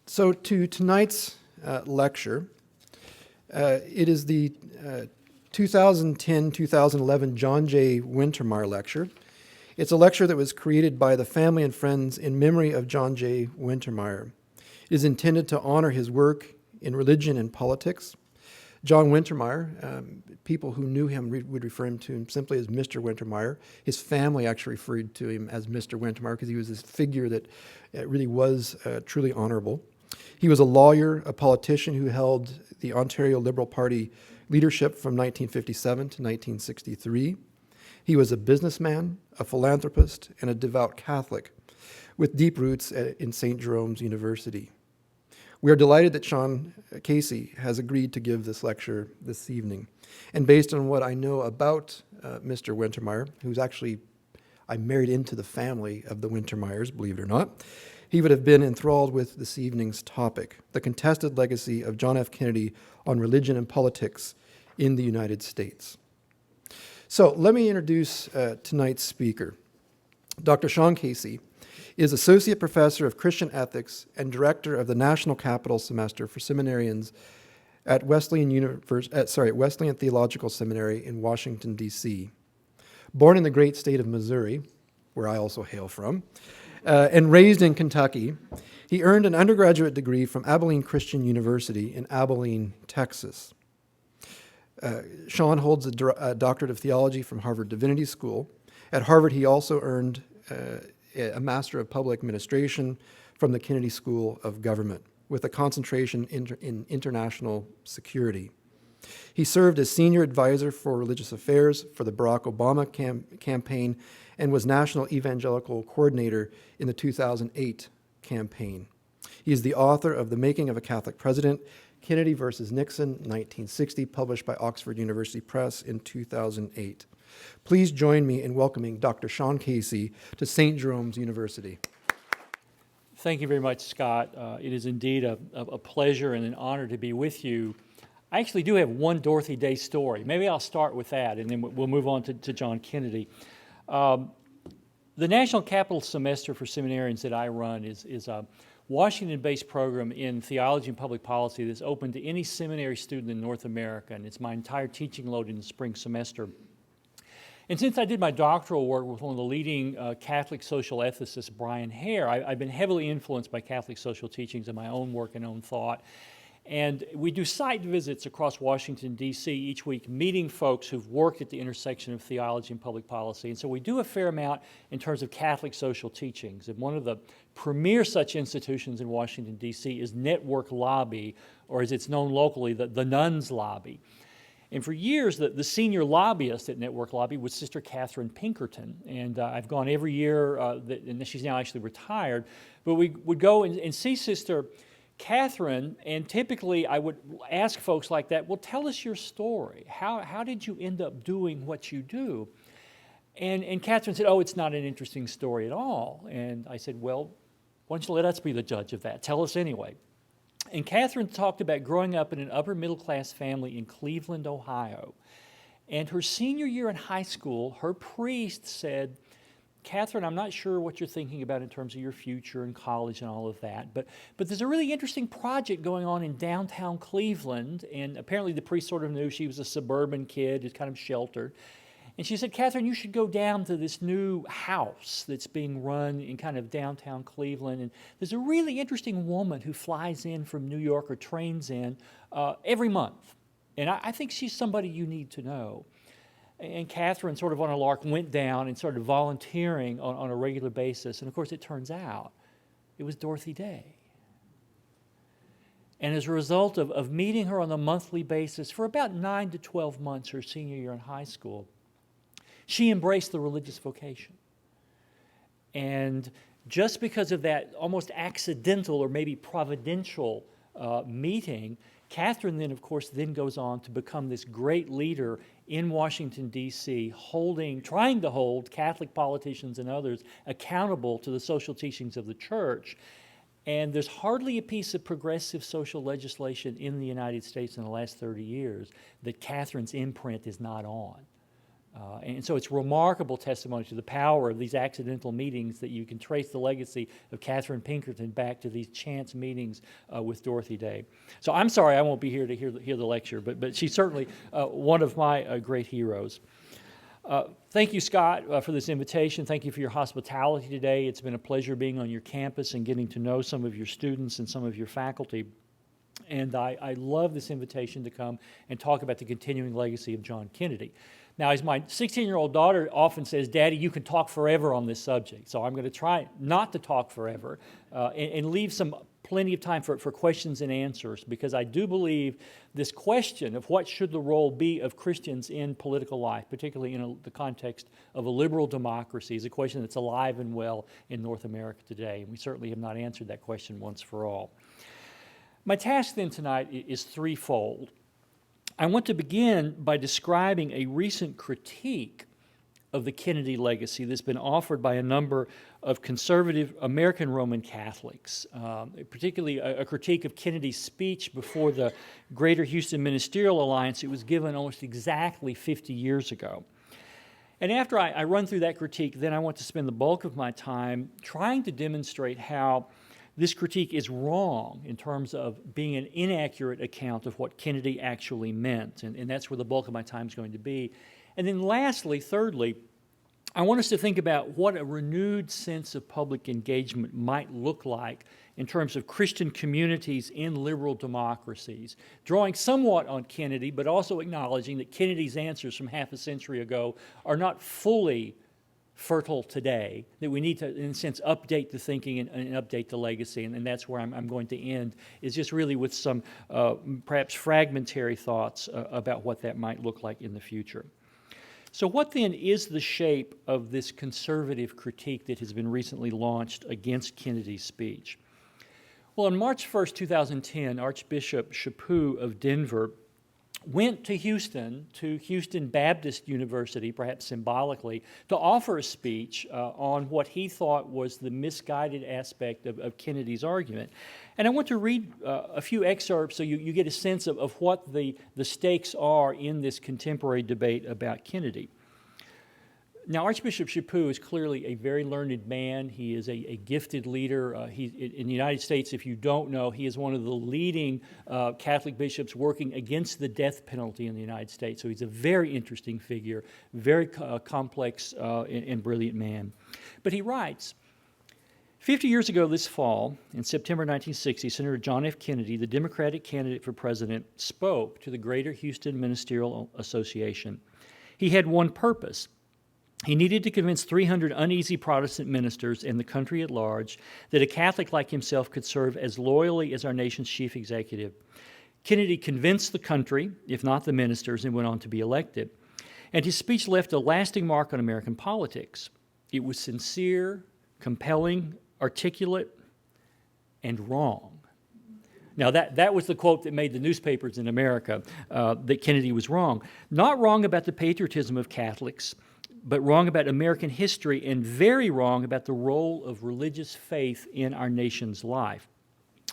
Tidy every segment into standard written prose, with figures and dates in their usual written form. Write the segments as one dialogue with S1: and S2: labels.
S1: So to tonight's lecture, it is the 2010-2011 John J. Wintermeyer Lecture. It's a lecture that was created by the family and friends in memory of John J. Wintermeyer. It is intended to honor his work in religion and politics. John Wintermeyer, people who knew him would refer to him simply as Mr. Wintermeyer. His family actually referred to him as Mr. Wintermeyer because he was this figure that really was truly honorable. He was a lawyer, a politician who held the Ontario Liberal Party leadership from 1957 to 1963. He was a businessman, a philanthropist, and a devout Catholic with deep roots in St. Jerome's University. We are delighted that Sean Casey has agreed to give this lecture this evening. And based on what I know about Mr. Wintermeyer, who's actually, I married into the family of the Wintermeyers, believe it or not, he would have been enthralled with this evening's topic, the contested legacy of John F. Kennedy on religion and politics in the United States. So let me introduce tonight's speaker. Dr. Sean Casey is Associate Professor of Christian Ethics and Director of the National Capital Semester for Seminarians at Wesleyan Theological Seminary in Washington, D.C. Born in the great state of Missouri, where I also hail from, and raised in Kentucky, he earned an undergraduate degree from Abilene Christian University in Abilene, Texas. Sean holds a doctorate of theology from Harvard Divinity School. At Harvard, he also earned a Master of Public Administration from the Kennedy School of Government, with a concentration in international security. He served as Senior Advisor for Religious Affairs for the Barack Obama campaign and was National Evangelical Coordinator in the 2008 campaign. He is the author of The Making of a Catholic President, Kennedy versus Nixon, 1960, published by Oxford University Press in 2008. Please join me in welcoming Dr. Sean Casey to St. Jerome's University.
S2: Thank you very much, Scott. It is indeed a pleasure and an honor to be with you. I actually do have one Dorothy Day story. Maybe I'll start with that, and then we'll move on to John Kennedy. The National Capital Semester for Seminarians that I run is a Washington-based program in theology and public policy that's open to any seminary student in North America, and it's my entire teaching load in the spring semester. And since I did my doctoral work with one of the leading Catholic social ethicists, Brian Hare, I've been heavily influenced by Catholic social teachings in my own work and own thought. And we do site visits across Washington, D.C. each week, meeting folks who've worked at the intersection of theology and public policy. And so we do a fair amount in terms of Catholic social teachings. And one of the premier such institutions in Washington, D.C. is Network Lobby, or as it's known locally, the Nuns Lobby. And for years, the senior lobbyist at Network Lobby was Sister Catherine Pinkerton. And I've gone every year, and she's now actually retired. But we would go and see Sister Catherine, and typically I would ask folks like that, well, tell us your story. How did you end up doing what you do? And Catherine said, oh, it's not an interesting story at all. And I said, well, why don't you let us be the judge of that? Tell us anyway. And Catherine talked about growing up in an upper middle class family in Cleveland, Ohio. And her senior year in high school, her priest said, Catherine, I'm not sure what you're thinking about in terms of your future in college and all of that, but there's a really interesting project going on in downtown Cleveland, and apparently the priest sort of knew she was a suburban kid who's kind of sheltered. And she said, Catherine, you should go down to this new house that's being run in kind of downtown Cleveland, and there's a really interesting woman who flies in from New York or trains in every month, and I think she's somebody you need to know. And Catherine, sort of on a lark, went down and started volunteering on a regular basis. And of course, it turns out it was Dorothy Day. And as a result of meeting her on a monthly basis for about 9 to 12 months her senior year in high school, she embraced the religious vocation. And just because of that almost accidental or maybe providential meeting, Catherine then, of course, goes on to become this great leader in Washington, D.C., trying to hold Catholic politicians and others accountable to the social teachings of the church. And there's hardly a piece of progressive social legislation in the United States in the last 30 years that Catherine's imprint is not on. And so it's remarkable testimony to the power of these accidental meetings that you can trace the legacy of Catherine Pinkerton back to these chance meetings with Dorothy Day. So I'm sorry I won't be here to hear the lecture, but she's certainly one of my great heroes. Thank you, Scott, for this invitation. Thank you for your hospitality today. It's been a pleasure being on your campus and getting to know some of your students and some of your faculty. And I love this invitation to come and talk about the continuing legacy of John Kennedy. Now, as my 16-year-old daughter often says, Daddy, you can talk forever on this subject. So I'm going to try not to talk forever and leave plenty of time for questions and answers, because I do believe this question of what should the role be of Christians in political life, particularly in the context of a liberal democracy, is a question that's alive and well in North America today. And we certainly have not answered that question once for all. My task then tonight is threefold. I want to begin by describing a recent critique of the Kennedy legacy that's been offered by a number of conservative American Roman Catholics, particularly a critique of Kennedy's speech before the Greater Houston Ministerial Alliance. It was given almost exactly 50 years ago. And after I run through that critique, then I want to spend the bulk of my time trying to demonstrate how this critique is wrong in terms of being an inaccurate account of what Kennedy actually meant, and that's where the bulk of my time is going to be. And then lastly, thirdly, I want us to think about what a renewed sense of public engagement might look like in terms of Christian communities in liberal democracies, drawing somewhat on Kennedy, but also acknowledging that Kennedy's answers from half a century ago are not fully fertile today, that we need to, in a sense, update the thinking and update the legacy, and that's where I'm going to end, is just really with some perhaps fragmentary thoughts about what that might look like in the future. So what then is the shape of this conservative critique that has been recently launched against Kennedy's speech? Well, on March 1st, 2010, Archbishop Chaput of Denver went to Houston Baptist University, perhaps symbolically, to offer a speech on what he thought was the misguided aspect of Kennedy's argument. And I want to read a few excerpts so you get a sense of what the stakes are in this contemporary debate about Kennedy. Now, Archbishop Chaput is clearly a very learned man. He is a gifted leader. In the United States, if you don't know, he is one of the leading Catholic bishops working against the death penalty in the United States. So he's a very interesting figure, very complex and brilliant man. But he writes, 50 years ago this fall, in September 1960, Senator John F. Kennedy, the Democratic candidate for president, spoke to the Greater Houston Ministerial Association. He had one purpose. He needed to convince 300 uneasy Protestant ministers and the country at large that a Catholic like himself could serve as loyally as our nation's chief executive. Kennedy convinced the country, if not the ministers, and went on to be elected. And his speech left a lasting mark on American politics. It was sincere, compelling, articulate, and wrong. Now, that was the quote that made the newspapers in America, that Kennedy was wrong. Not wrong about the patriotism of Catholics, but wrong about American history, and very wrong about the role of religious faith in our nation's life.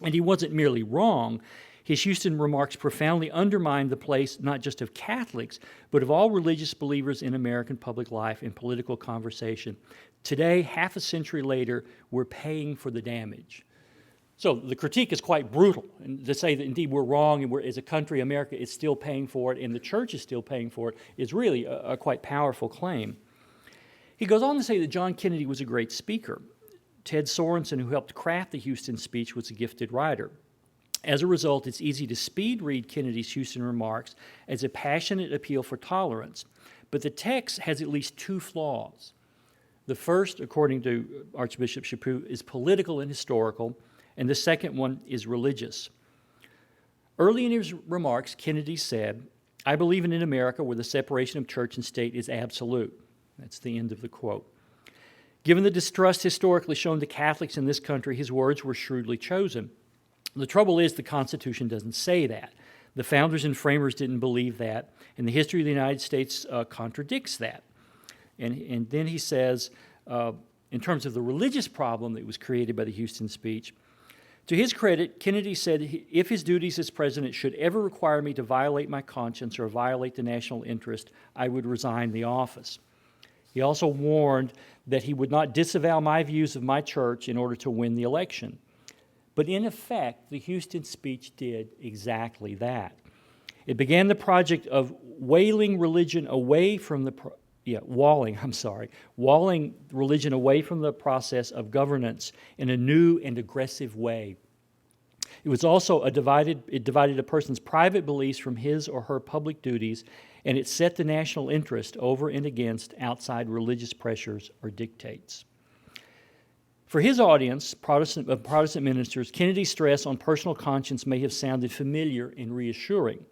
S2: And he wasn't merely wrong. His Houston remarks profoundly undermined the place not just of Catholics, but of all religious believers in American public life and political conversation. Today, half a century later, we're paying for the damage. So the critique is quite brutal, and to say that indeed we're wrong and as a country, America is still paying for it and the church is still paying for it is really a quite powerful claim. He goes on to say that John Kennedy was a great speaker. Ted Sorensen, who helped craft the Houston speech, was a gifted writer. As a result, it's easy to speed read Kennedy's Houston remarks as a passionate appeal for tolerance. But the text has at least two flaws. The first, according to Archbishop Chaput, is political and historical, and the second one is religious. Early in his remarks, Kennedy said, "I believe in an America where the separation of church and state is absolute." That's the end of the quote. Given the distrust historically shown to Catholics in this country, his words were shrewdly chosen. The trouble is the Constitution doesn't say that. The founders and framers didn't believe that, and the history of the United States contradicts that. And then he says, in terms of the religious problem that was created by the Houston speech, To his credit, Kennedy said if his duties as president should ever require me to violate my conscience or violate the national interest, I would resign the office. He also warned that he would not disavow my views of my church in order to win the election. But in effect, the Houston speech did exactly that. It began the project of walling religion away from the walling religion away from the process of governance in a new and aggressive way. It was also it divided a person's private beliefs from his or her public duties, and it set the national interest over and against outside religious pressures or dictates. For his audience, Protestant ministers, Kennedy's stress on personal conscience may have sounded familiar and reassuring.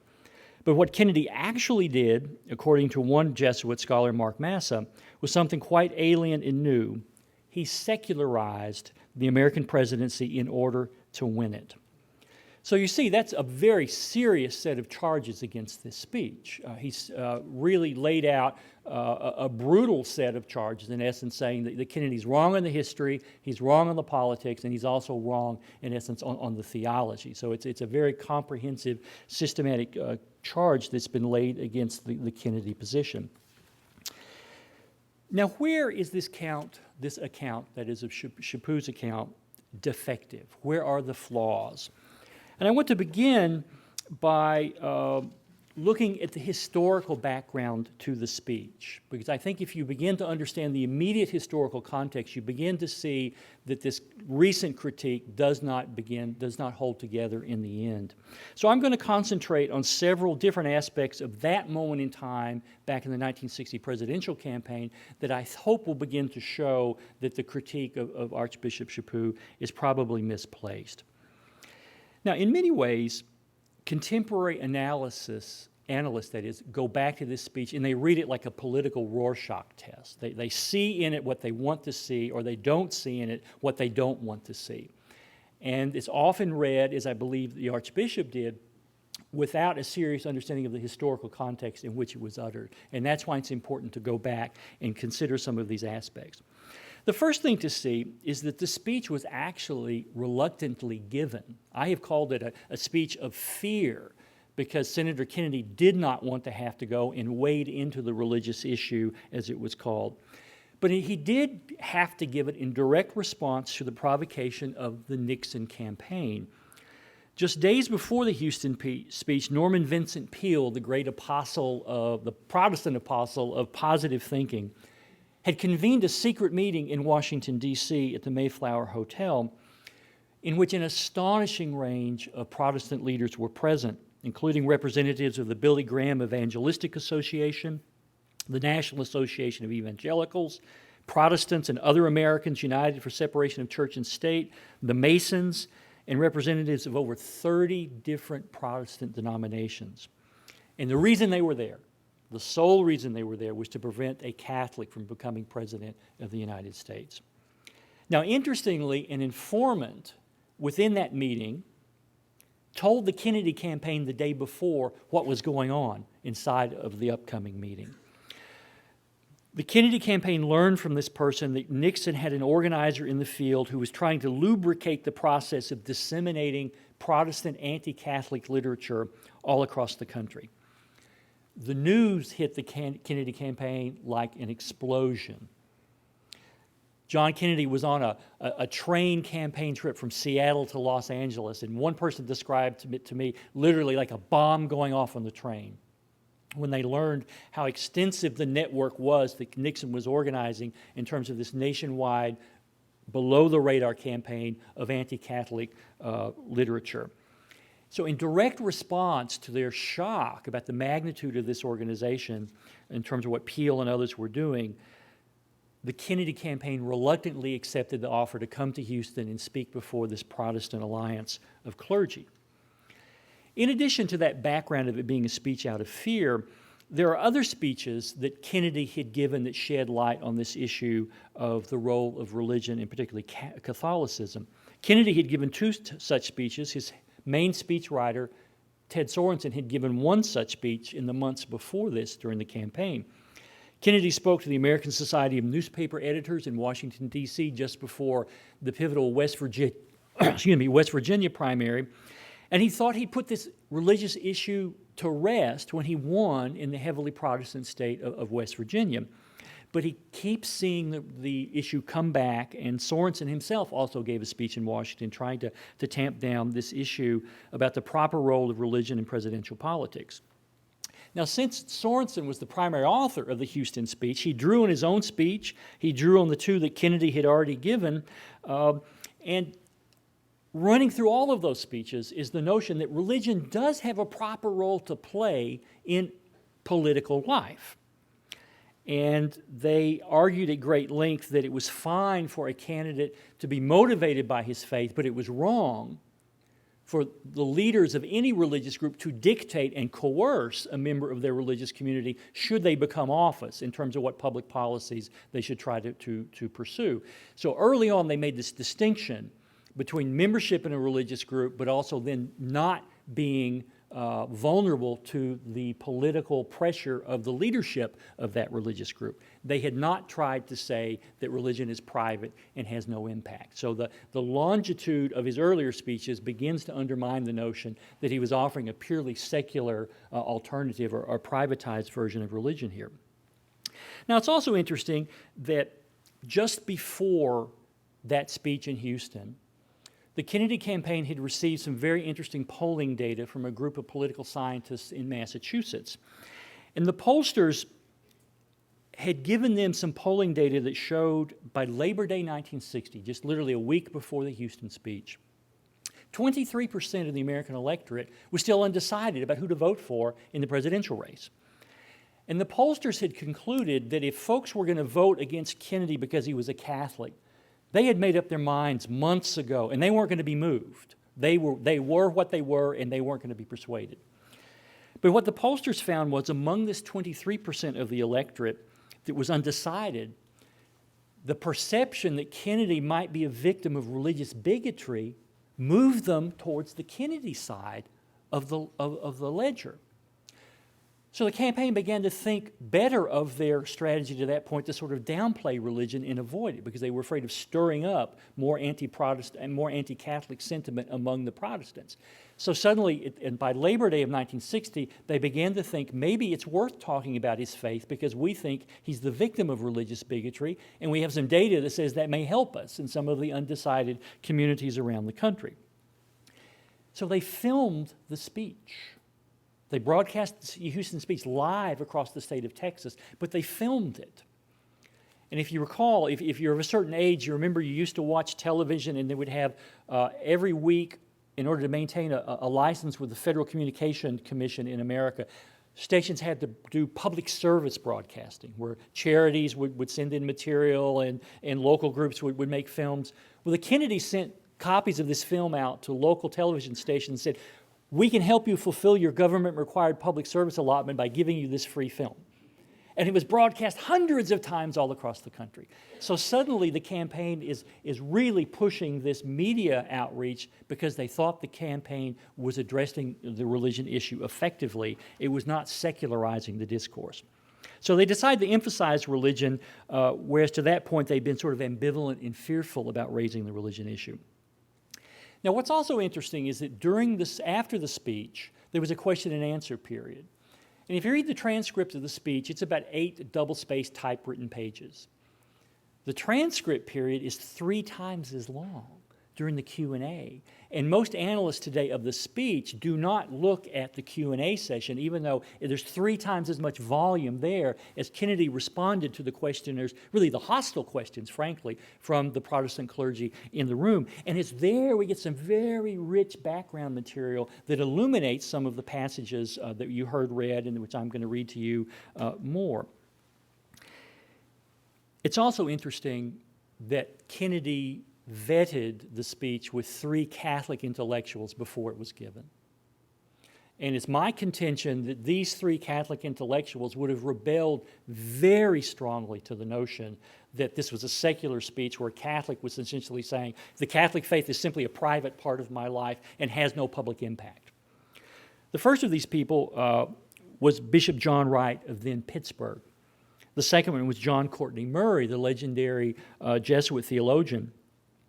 S2: But what Kennedy actually did, according to one Jesuit scholar, Mark Massa, was something quite alien and new. He secularized the American presidency in order to win it. So you see, that's a very serious set of charges against this speech. He's really laid out a brutal set of charges, in essence, saying that Kennedy's wrong on the history, he's wrong on the politics, and he's also wrong, in essence, on the theology. So it's a very comprehensive, systematic charge that's been laid against the Kennedy position. Now, where is this account, that is of Chaput's account, defective? Where are the flaws? And I want to begin by looking at the historical background to the speech, because I think if you begin to understand the immediate historical context, you begin to see that this recent critique does not hold together in the end. So I'm going to concentrate on several different aspects of that moment in time back in the 1960 presidential campaign that I hope will begin to show that the critique of Archbishop Chaput is probably misplaced. Now, in many ways, contemporary analysts, that is, go back to this speech and they read it like a political Rorschach test. They see in it what they want to see, or they don't see in it what they don't want to see. And it's often read, as I believe the Archbishop did, without a serious understanding of the historical context in which it was uttered. And that's why it's important to go back and consider some of these aspects. The first thing to see is that the speech was actually reluctantly given. I have called it a speech of fear, because Senator Kennedy did not want to have to go and wade into the religious issue, as it was called. But he did have to give it in direct response to the provocation of the Nixon campaign. Just days before the Houston speech, Norman Vincent Peale, the great the Protestant apostle of positive thinking, had convened a secret meeting in Washington, D.C. at the Mayflower Hotel, in which an astonishing range of Protestant leaders were present, including representatives of the Billy Graham Evangelistic Association, the National Association of Evangelicals, Protestants and other Americans United for Separation of Church and State, the Masons, and representatives of over 30 different Protestant denominations. And the reason they were there, the sole reason they were there, was to prevent a Catholic from becoming president of the United States. Now, interestingly, an informant within that meeting told the Kennedy campaign the day before what was going on inside of the upcoming meeting. The Kennedy campaign learned from this person that Nixon had an organizer in the field who was trying to lubricate the process of disseminating Protestant anti-Catholic literature all across the country. The news hit the Kennedy campaign like an explosion. John Kennedy was on a train campaign trip from Seattle to Los Angeles, and one person described it to me literally like a bomb going off on the train when they learned how extensive the network was that Nixon was organizing in terms of this nationwide, below-the-radar campaign of anti-Catholic literature. So in direct response to their shock about the magnitude of this organization in terms of what Peale and others were doing, the Kennedy campaign reluctantly accepted the offer to come to Houston and speak before this Protestant alliance of clergy. In addition to that background of it being a speech out of fear, there are other speeches that Kennedy had given that shed light on this issue of the role of religion, and particularly Catholicism. Kennedy had given two such speeches. His main speechwriter, Ted Sorensen, had given one such speech in the months before this during the campaign. Kennedy spoke to the American Society of Newspaper Editors in Washington, D.C. just before the pivotal West West Virginia primary, and he thought he'd put this religious issue to rest when he won in the heavily Protestant state of West Virginia. But he keeps seeing the issue come back, and Sorensen himself also gave a speech in Washington trying to tamp down this issue about the proper role of religion in presidential politics. Now, since Sorensen was the primary author of the Houston speech, he drew on his own speech, he drew on the two that Kennedy had already given, and running through all of those speeches is the notion that religion does have a proper role to play in political life. And they argued at great length that it was fine for a candidate to be motivated by his faith, but it was wrong for the leaders of any religious group to dictate and coerce a member of their religious community should they become office in terms of what public policies they should try to pursue. So early on, they made this distinction between membership in a religious group, but also then not being vulnerable to the political pressure of the leadership of that religious group. They had not tried to say that religion is private and has no impact. So the longitude of his earlier speeches begins to undermine the notion that he was offering a purely secular alternative or privatized version of religion here. Now, it's also interesting that just before that speech in Houston, the Kennedy campaign had received some very interesting polling data from a group of political scientists in Massachusetts. And the pollsters had given them some polling data that showed by Labor Day 1960, just literally a week before the Houston speech, 23% of the American electorate was still undecided about who to vote for in the presidential race. And the pollsters had concluded that if folks were going to vote against Kennedy because he was a Catholic, they had made up their minds months ago, and they weren't going to be moved. They were what they were, and they weren't going to be persuaded. But what the pollsters found was among this 23% of the electorate that was undecided, the perception that Kennedy might be a victim of religious bigotry moved them towards the Kennedy side of the ledger. So the campaign began to think better of their strategy to that point to sort of downplay religion and avoid it because they were afraid of stirring up more anti-Protestant and more anti-Catholic sentiment among the Protestants. So suddenly, and by Labor Day of 1960, they began to think maybe it's worth talking about his faith because we think he's the victim of religious bigotry, and we have some data that says that may help us in some of the undecided communities around the country. So they filmed the speech. They broadcast the Houston speech live across the state of Texas, but they filmed it. And if you recall, if you're of a certain age, you remember you used to watch television and they would have every week, in order to maintain a license with the Federal Communication Commission in America, stations had to do public service broadcasting, where charities would send in material and local groups would make films. Well, the Kennedys sent copies of this film out to local television stations and said, we can help you fulfill your government-required public service allotment by giving you this free film. And it was broadcast hundreds of times all across the country. So suddenly the campaign is really pushing this media outreach because they thought the campaign was addressing the religion issue effectively. It was not secularizing the discourse. So they decided to emphasize religion, whereas to that point they'd been sort of ambivalent and fearful about raising the religion issue. Now, what's also interesting is that after the speech, there was a question and answer period. And if you read the transcript of the speech, it's about 8 double-spaced typewritten pages. The transcript period is 3 times as long during the Q&A. And most analysts today of the speech do not look at the Q&A session, even though there's 3 times as much volume there as Kennedy responded to the questioners, really the hostile questions, frankly, from the Protestant clergy in the room. And it's there we get some very rich background material that illuminates some of the passages that you heard read and which I'm going to read to you more. It's also interesting that Kennedy vetted the speech with 3 Catholic intellectuals before it was given. And it's my contention that these 3 Catholic intellectuals would have rebelled very strongly to the notion that this was a secular speech where a Catholic was essentially saying, the Catholic faith is simply a private part of my life and has no public impact. The first of these people was Bishop John Wright of then Pittsburgh. The second one was John Courtney Murray, the legendary Jesuit theologian.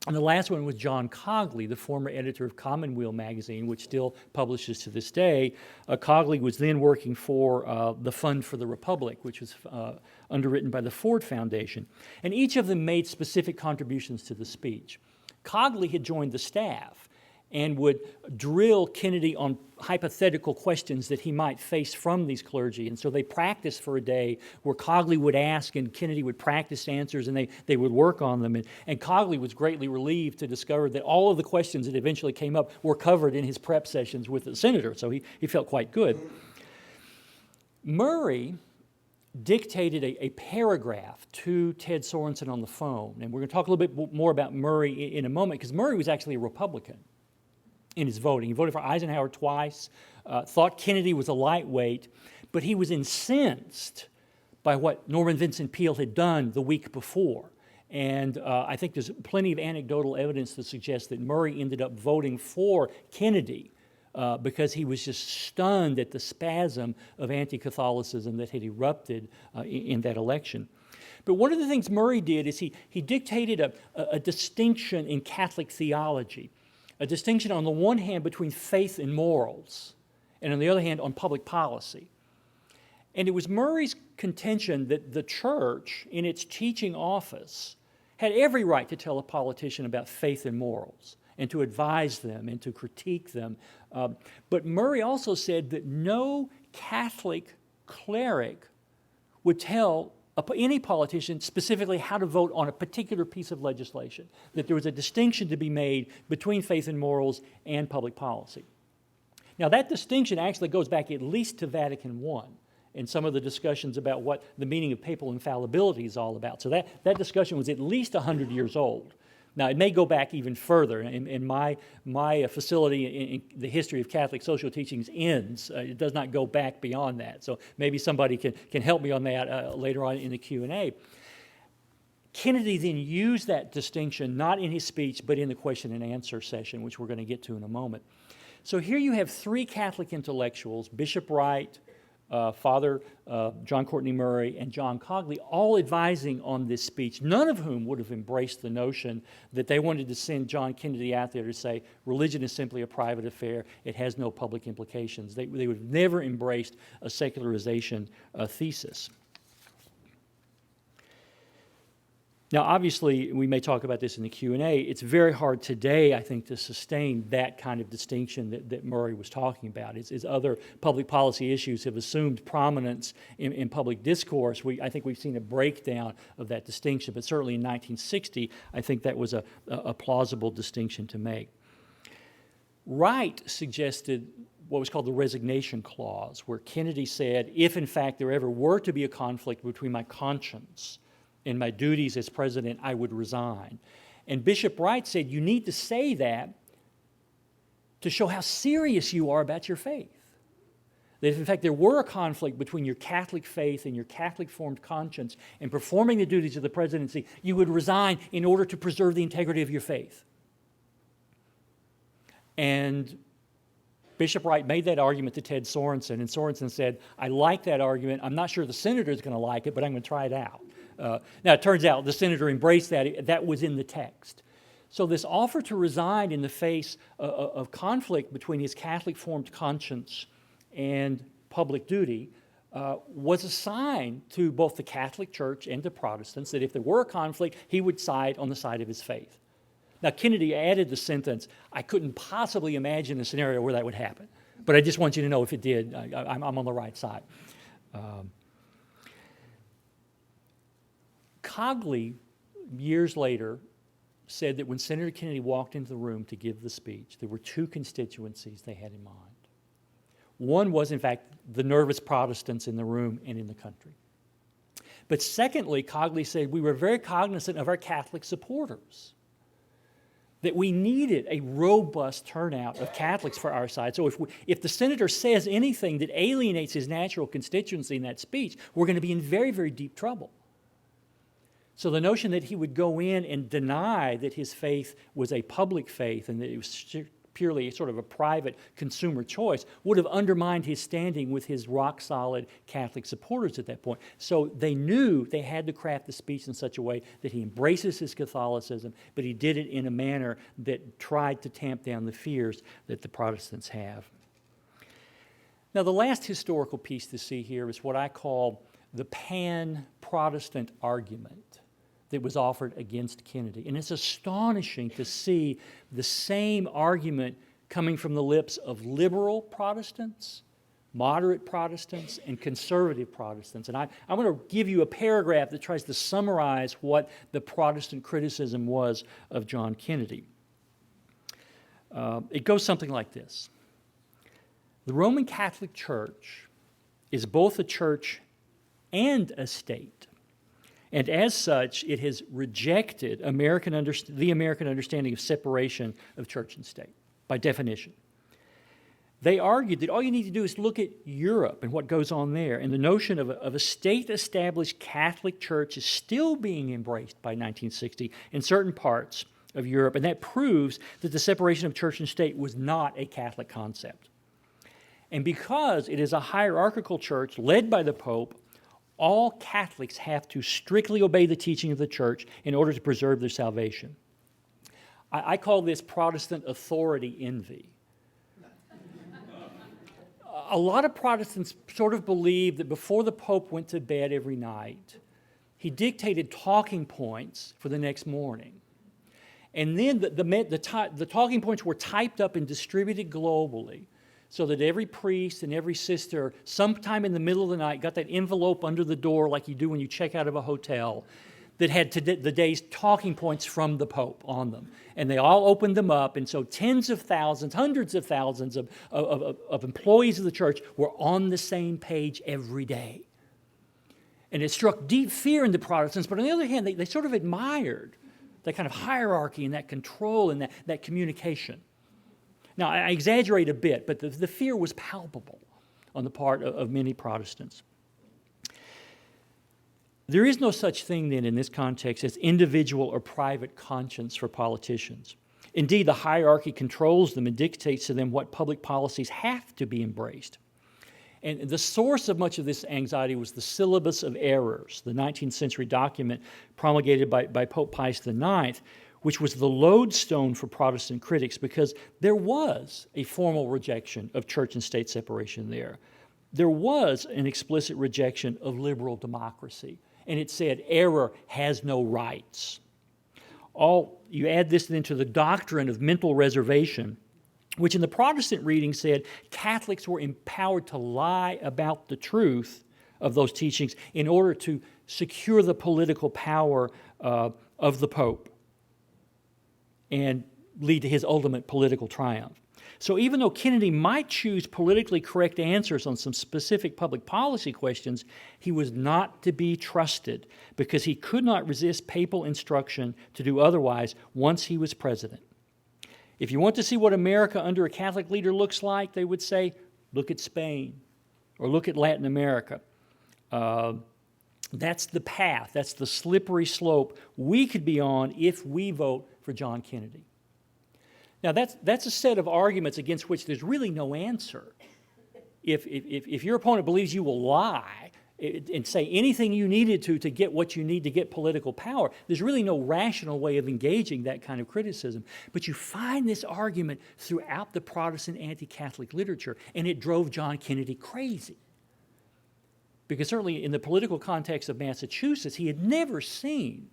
S2: And the last one was John Cogley, the former editor of Commonweal magazine, which still publishes to this day. Cogley was then working for the Fund for the Republic, which was underwritten by the Ford Foundation. And each of them made specific contributions to the speech. Cogley had joined the staff and would drill Kennedy on hypothetical questions that he might face from these clergy. And so they practiced for a day where Cogley would ask and Kennedy would practice answers, and they would work on them. And Cogley was greatly relieved to discover that all of the questions that eventually came up were covered in his prep sessions with the senator, so he felt quite good. Murray dictated a paragraph to Ted Sorensen on the phone, and we're going to talk a little bit more about Murray in a moment, because Murray was actually a Republican in his voting. He voted for Eisenhower twice, thought Kennedy was a lightweight, but he was incensed by what Norman Vincent Peale had done the week before. And I think there's plenty of anecdotal evidence that suggests that Murray ended up voting for Kennedy because he was just stunned at the spasm of anti-Catholicism that had erupted in that election. But one of the things Murray did is he dictated a distinction in Catholic theology. A distinction on the one hand between faith and morals, and on the other hand on public policy. And it was Murray's contention that the church, in its teaching office, had every right to tell a politician about faith and morals, and to advise them and to critique them. But Murray also said that no Catholic cleric would tell any politician specifically how to vote on a particular piece of legislation, that there was a distinction to be made between faith and morals and public policy. Now, that distinction actually goes back at least to Vatican I and some of the discussions about what the meaning of papal infallibility is all about. So that discussion was at least 100 years old. Now, it may go back even further. In my facility in the history of Catholic social teachings ends. It does not go back beyond that. So maybe somebody can help me on that later on in the Q&A. Kennedy then used that distinction, not in his speech, but in the question and answer session, which we're going to get to in a moment. So here you have three Catholic intellectuals, Bishop Wright, Father John Courtney Murray, and John Cogley, all advising on this speech, none of whom would have embraced the notion that they wanted to send John Kennedy out there to say, religion is simply a private affair, it has no public implications. They would have never embraced a secularization thesis. Now, obviously, we may talk about this in the Q&A. It's very hard today, I think, to sustain that kind of distinction that Murray was talking about. As other public policy issues have assumed prominence in public discourse, I think we've seen a breakdown of that distinction. But certainly in 1960, I think that was a plausible distinction to make. Wright suggested what was called the Resignation Clause, where Kennedy said, if in fact there ever were to be a conflict between my conscience and my duties as president, I would resign. And Bishop Wright said, you need to say that to show how serious you are about your faith. That if in fact there were a conflict between your Catholic faith and your Catholic-formed conscience and performing the duties of the presidency, you would resign in order to preserve the integrity of your faith. And Bishop Wright made that argument to Ted Sorensen, and Sorensen said, I like that argument. I'm not sure the senator is going to like it, but I'm going to try it out. Now, it turns out the senator embraced that. That was in the text. So this offer to resign in the face of conflict between his Catholic-formed conscience and public duty was a sign to both the Catholic Church and to Protestants that if there were a conflict, he would side on the side of his faith. Now, Kennedy added the sentence, I couldn't possibly imagine a scenario where that would happen. But I just want you to know if it did, I'm on the right side. Cogley, years later, said that when Senator Kennedy walked into the room to give the speech, there were two constituencies they had in mind. One was, in fact, the nervous Protestants in the room and in the country. But secondly, Cogley said we were very cognizant of our Catholic supporters, that we needed a robust turnout of Catholics for our side. So if the senator says anything that alienates his natural constituency in that speech, we're going to be in very, very deep trouble. So the notion that he would go in and deny that his faith was a public faith and that it was purely sort of a private consumer choice, would have undermined his standing with his rock-solid Catholic supporters at that point. So they knew they had to craft the speech in such a way that he embraces his Catholicism, but he did it in a manner that tried to tamp down the fears that the Protestants have. Now, the last historical piece to see here is what I call the pan-Protestant argument that was offered against Kennedy. And it's astonishing to see the same argument coming from the lips of liberal Protestants, moderate Protestants, and conservative Protestants. And I'm going to give you a paragraph that tries to summarize what the Protestant criticism was of John Kennedy. It goes something like this. The Roman Catholic Church is both a church and a state. And as such, it has rejected the American understanding of separation of church and state, by definition. They argued that all you need to do is look at Europe and what goes on there, and the notion of a state-established Catholic church is still being embraced by 1960 in certain parts of Europe, and that proves that the separation of church and state was not a Catholic concept. And because it is a hierarchical church led by the Pope, all Catholics have to strictly obey the teaching of the church in order to preserve their salvation. I call this Protestant authority envy. A lot of Protestants sort of believe that before the Pope went to bed every night, he dictated talking points for the next morning. And then the talking points were typed up and distributed globally, so that every priest and every sister, sometime in the middle of the night, got that envelope under the door like you do when you check out of a hotel that had the day's talking points from the Pope on them. And they all opened them up, and so tens of thousands, hundreds of thousands of employees of the church were on the same page every day. And it struck deep fear in the Protestants, but on the other hand, they sort of admired that kind of hierarchy and that control and that communication. Now, I exaggerate a bit, but the fear was palpable on the part of many Protestants. There is no such thing, then, in this context as individual or private conscience for politicians. Indeed, the hierarchy controls them and dictates to them what public policies have to be embraced. And the source of much of this anxiety was the Syllabus Errors, the 19th century document promulgated by Pope Pius IX, which was the lodestone for Protestant critics because there was a formal rejection of church and state separation there. There was an explicit rejection of liberal democracy, and it said error has no rights. You add this then to the doctrine of mental reservation, which in the Protestant reading said Catholics were empowered to lie about the truth of those teachings in order to secure the political power of the Pope and lead to his ultimate political triumph. So even though Kennedy might choose politically correct answers on some specific public policy questions, he was not to be trusted because he could not resist papal instruction to do otherwise once he was president. If you want to see what America under a Catholic leader looks like, they would say, look at Spain or look at Latin America. That's the path, that's the slippery slope we could be on if we vote for John Kennedy. Now, that's a set of arguments against which there's really no answer. If your opponent believes you will lie and say anything you needed to get what you need to get political power, there's really no rational way of engaging that kind of criticism. But you find this argument throughout the Protestant anti-Catholic literature, and it drove John Kennedy crazy. Because certainly in the political context of Massachusetts, he had never seen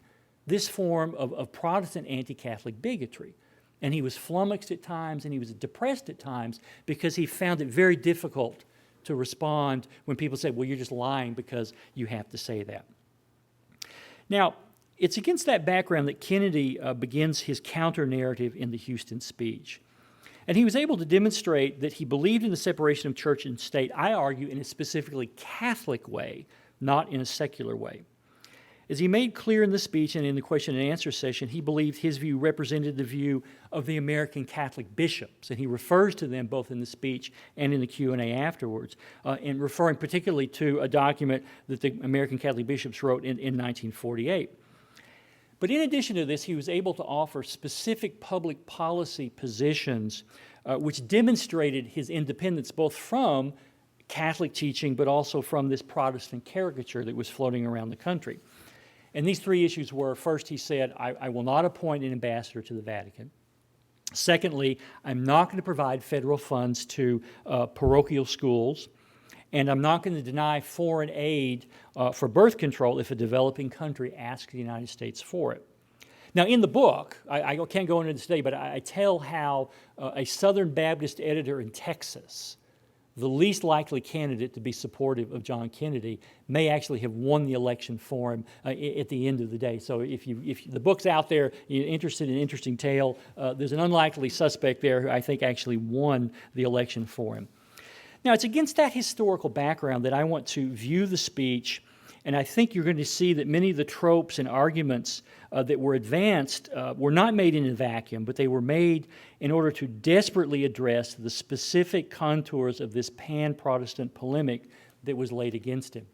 S2: this form of Protestant anti-Catholic bigotry. And he was flummoxed at times and he was depressed at times because he found it very difficult to respond when people said, well, you're just lying because you have to say that. Now, it's against that background that Kennedy begins his counter-narrative in the Houston speech. And he was able to demonstrate that he believed in the separation of church and state, I argue, in a specifically Catholic way, not in a secular way. As he made clear in the speech and in the question and answer session, he believed his view represented the view of the American Catholic bishops, and he refers to them both in the speech and in the Q&A afterwards, and referring particularly to a document that the American Catholic bishops wrote in 1948. But in addition to this, he was able to offer specific public policy positions which demonstrated his independence both from Catholic teaching but also from this Protestant caricature that was floating around the country. And these three issues were, first, he said, I will not appoint an ambassador to the Vatican. Secondly, I'm not going to provide federal funds to parochial schools, and I'm not going to deny foreign aid for birth control if a developing country asks the United States for it. Now, in the book, I can't go into this today, but I tell how a Southern Baptist editor in Texas, the least likely candidate to be supportive of John Kennedy, may actually have won the election for him at the end of the day. So if the book's out there, you're interested in an interesting tale, there's an unlikely suspect there who I think actually won the election for him. Now, it's against that historical background that I want to view the speech, and I think you're going to see that many of the tropes and arguments that were advanced were not made in a vacuum, but they were made in order to desperately address the specific contours of this pan-Protestant polemic that was laid against him.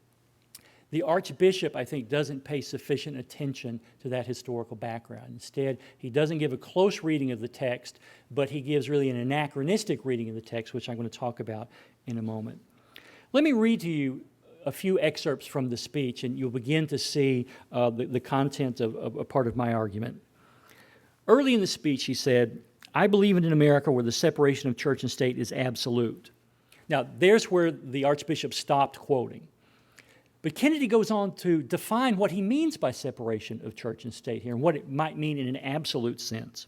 S2: The Archbishop, I think, doesn't pay sufficient attention to that historical background. Instead, he doesn't give a close reading of the text, but he gives really an anachronistic reading of the text, which I'm going to talk about in a moment. Let me read to you a few excerpts from the speech, and you'll begin to see the content of a part of my argument. Early in the speech, he said, I believe in an America where the separation of church and state is absolute. Now, there's where the Archbishop stopped quoting. But Kennedy goes on to define what he means by separation of church and state here and what it might mean in an absolute sense.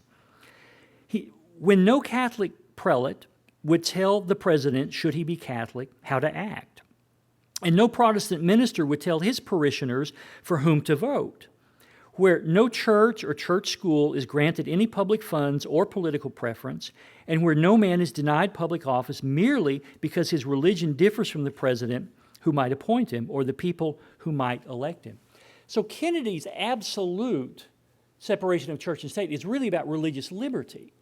S2: When no Catholic prelate would tell the president, should he be Catholic, how to act. And no Protestant minister would tell his parishioners for whom to vote. Where no church or church school is granted any public funds or political preference, and where no man is denied public office merely because his religion differs from the president who might appoint him or the people who might elect him. So Kennedy's absolute separation of church and state is really about religious liberty.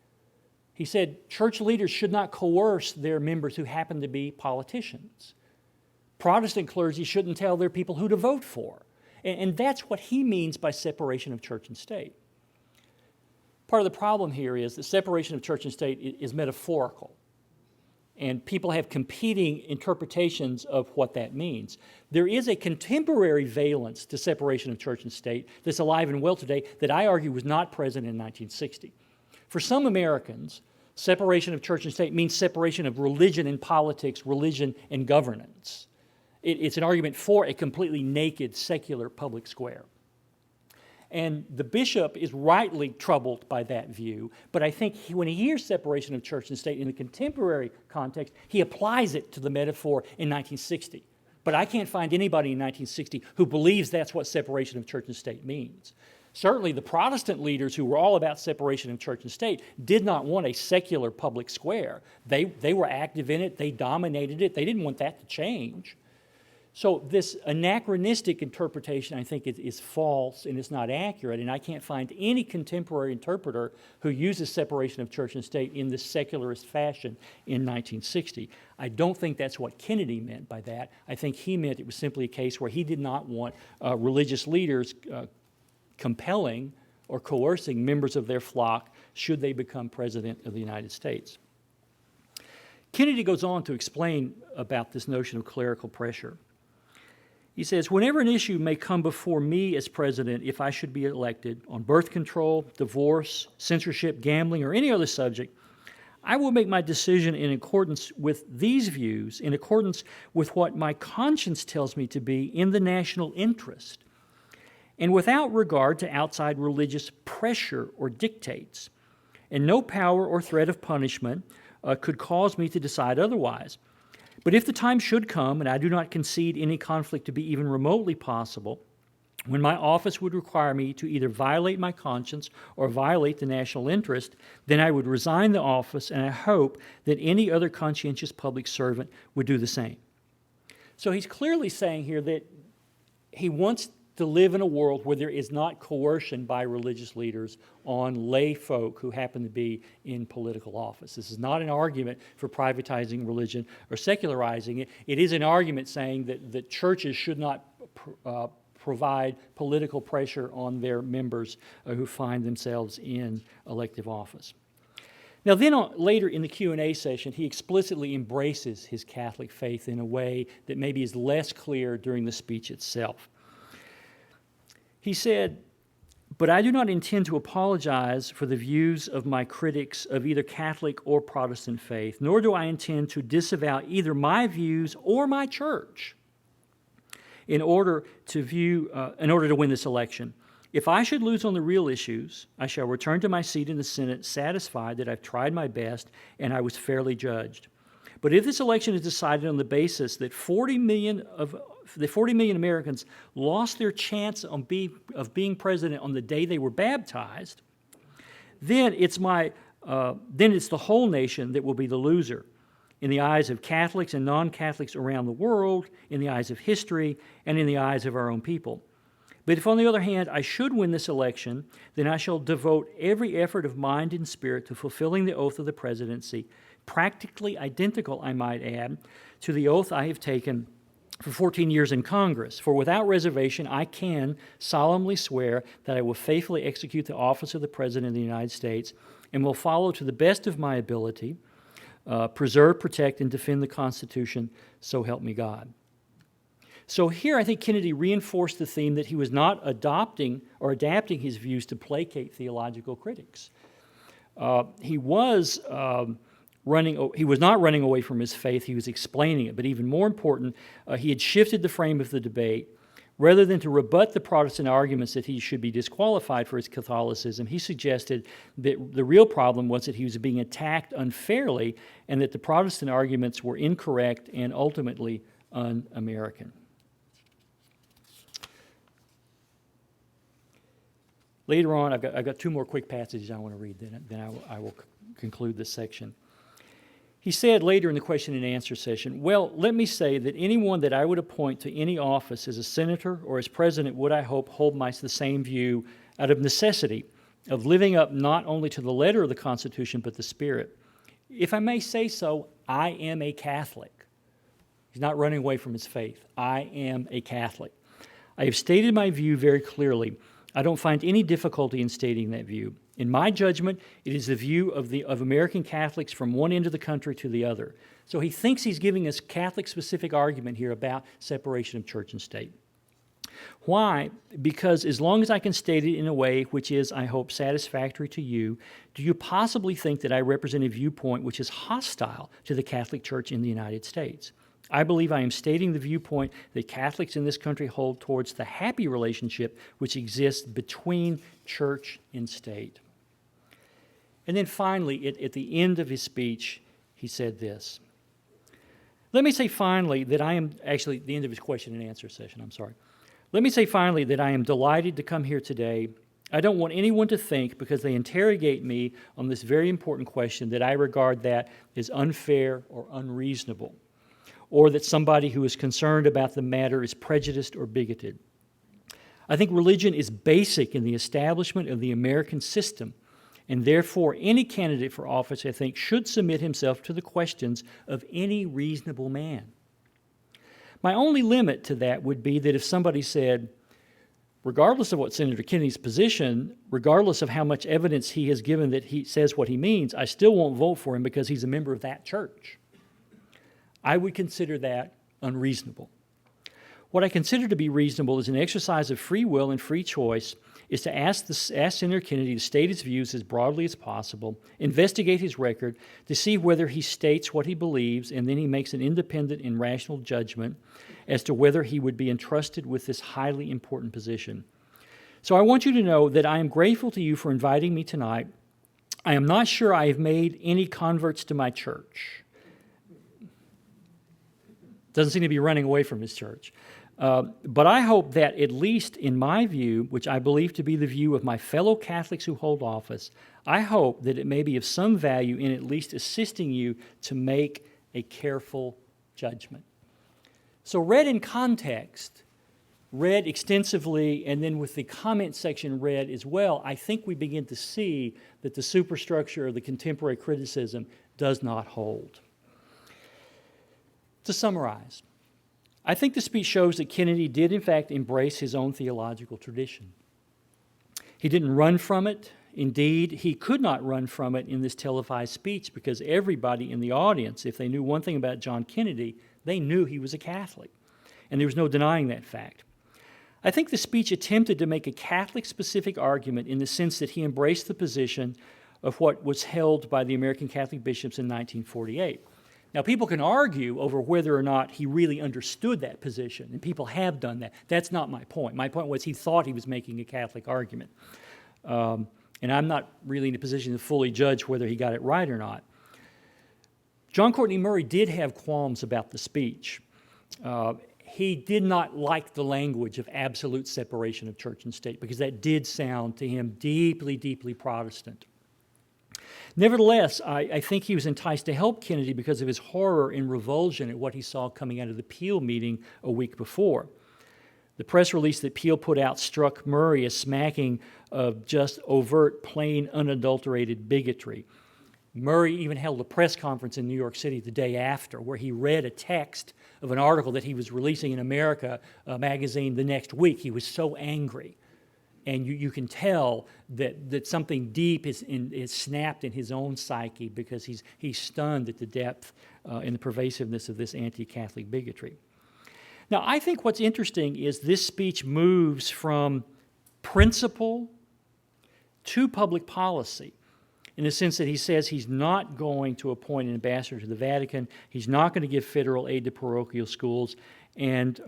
S2: He said church leaders should not coerce their members who happen to be politicians. Protestant clergy shouldn't tell their people who to vote for. And that's what he means by separation of church and state. Part of the problem here is that separation of church and state is metaphorical. And people have competing interpretations of what that means. There is a contemporary valence to separation of church and state that's alive and well today that I argue was not present in 1960. For some Americans, separation of church and state means separation of religion and politics, religion and governance. It's an argument for a completely naked, secular public square. And the bishop is rightly troubled by that view, but I think when he hears separation of church and state in the contemporary context, he applies it to the metaphor in 1960. But I can't find anybody in 1960 who believes that's what separation of church and state means. Certainly the Protestant leaders who were all about separation of church and state did not want a secular public square. They were active in it, they dominated it, they didn't want that to change. So this anachronistic interpretation, I think, is false and it's not accurate, and I can't find any contemporary interpreter who uses separation of church and state in this secularist fashion in 1960. I don't think that's what Kennedy meant by that. I think he meant it was simply a case where he did not want religious leaders compelling or coercing members of their flock should they become president of the United States. Kennedy goes on to explain about this notion of clerical pressure. He says, whenever an issue may come before me as president, if I should be elected, on birth control, divorce, censorship, gambling, or any other subject, I will make my decision in accordance with these views, in accordance with what my conscience tells me to be in the national interest, and without regard to outside religious pressure or dictates. And no power or threat of punishment could cause me to decide otherwise. But if the time should come, and I do not concede any conflict to be even remotely possible, when my office would require me to either violate my conscience or violate the national interest, then I would resign the office, and I hope that any other conscientious public servant would do the same. So he's clearly saying here that he wants to live in a world where there is not coercion by religious leaders on lay folk who happen to be in political office. This is not an argument for privatizing religion or secularizing it. It is an argument saying that churches should not provide political pressure on their members who find themselves in elective office. Now then, later in the Q&A session, he explicitly embraces his Catholic faith in a way that maybe is less clear during the speech itself. He said, "But I do not intend to apologize for the views of my critics of either Catholic or Protestant faith, nor do I intend to disavow either my views or my church in order to win this election. If I should lose on the real issues, I shall return to my seat in the Senate satisfied that I've tried my best and I was fairly judged. But if this election is decided on the basis that 40 million Americans lost their chance of being president on the day they were baptized, then it's the whole nation that will be the loser in the eyes of Catholics and non-Catholics around the world, in the eyes of history, and in the eyes of our own people. But if, on the other hand, I should win this election, then I shall devote every effort of mind and spirit to fulfilling the oath of the presidency, practically identical, I might add, to the oath I have taken for 14 years in Congress. For without reservation, I can solemnly swear that I will faithfully execute the office of the President of the United States and will follow to the best of my ability, preserve, protect, and defend the Constitution, so help me God." So here I think Kennedy reinforced the theme that he was not adopting or adapting his views to placate theological critics. He was not running away from his faith, he was explaining it. But even more important, he had shifted the frame of the debate. Rather than to rebut the Protestant arguments that he should be disqualified for his Catholicism, he suggested that the real problem was that he was being attacked unfairly and that the Protestant arguments were incorrect and ultimately un-American. Later on, I've got two more quick passages I want to read, then I will conclude this section. He said later in the question and answer session, "Well, let me say that anyone that I would appoint to any office as a senator or as president would, I hope, hold the same view out of necessity of living up not only to the letter of the Constitution but the spirit. If I may say so, I am a Catholic." He's not running away from his faith. I am a Catholic. "I have stated my view very clearly. I don't find any difficulty in stating that view. In my judgment, it is the view of American Catholics from one end of the country to the other." So he thinks he's giving us Catholic-specific argument here about separation of church and state. Why? Because as long as I can state it in a way which is, I hope, satisfactory to you, do you possibly think that I represent a viewpoint which is hostile to the Catholic Church in the United States? I believe I am stating the viewpoint that Catholics in this country hold towards the happy relationship which exists between church and state. And then finally, at the end of his speech, he said this. Let me say finally that I am, actually, the end of his question and answer session, I'm sorry. Let me say finally that I am delighted to come here today. I don't want anyone to think, because they interrogate me on this very important question, that I regard that as unfair or unreasonable, or that somebody who is concerned about the matter is prejudiced or bigoted. I think religion is basic in the establishment of the American system, and therefore any candidate for office, I think, should submit himself to the questions of any reasonable man. My only limit to that would be that if somebody said, regardless of what Senator Kennedy's position, regardless of how much evidence he has given that he says what he means, I still won't vote for him because he's a member of that church, I would consider that unreasonable. What I consider to be reasonable is an exercise of free will and free choice is to ask Senator Kennedy to state his views as broadly as possible, investigate his record to see whether he states what he believes, and then he makes an independent and rational judgment as to whether he would be entrusted with this highly important position. So I want you to know that I am grateful to you for inviting me tonight. I am not sure I have made any converts to my church. Doesn't seem to be running away from his church. But I hope that, at least in my view, which I believe to be the view of my fellow Catholics who hold office, I hope that it may be of some value in at least assisting you to make a careful judgment. So read in context, read extensively, and then with the comment section read as well, I think we begin to see that the superstructure of the contemporary criticism does not hold. To summarize, I think the speech shows that Kennedy did, in fact, embrace his own theological tradition. He didn't run from it. Indeed, he could not run from it in this televised speech because everybody in the audience, if they knew one thing about John Kennedy, they knew he was a Catholic. And there was no denying that fact. I think the speech attempted to make a Catholic-specific argument in the sense that he embraced the position of what was held by the American Catholic bishops in 1948. Now, people can argue over whether or not he really understood that position, and people have done that. That's not my point. My point was he thought he was making a Catholic argument. And I'm not really in a position to fully judge whether he got it right or not. John Courtney Murray did have qualms about the speech. He did not like the language of absolute separation of church and state because that did sound to him deeply, deeply Protestant. Nevertheless, I think he was enticed to help Kennedy because of his horror and revulsion at what he saw coming out of the Peel meeting a week before. The press release that Peel put out struck Murray as smacking of just overt, plain, unadulterated bigotry. Murray even held a press conference in New York City the day after where he read a text of an article that he was releasing in America magazine the next week. He was so angry. And you can tell that something deep is snapped in his own psyche because he's stunned at the depth and the pervasiveness of this anti-Catholic bigotry. Now, I think what's interesting is this speech moves from principle to public policy in the sense that he says he's not going to appoint an ambassador to the Vatican, he's not going to give federal aid to parochial schools, and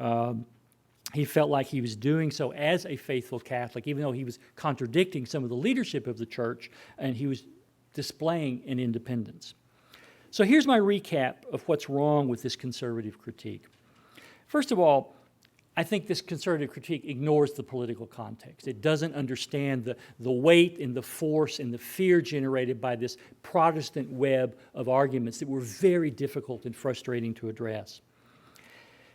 S2: he felt like he was doing so as a faithful Catholic, even though he was contradicting some of the leadership of the church, and he was displaying an independence. So here's my recap of what's wrong with this conservative critique. First of all, I think this conservative critique ignores the political context. It doesn't understand the weight and the force and the fear generated by this Protestant web of arguments that were very difficult and frustrating to address.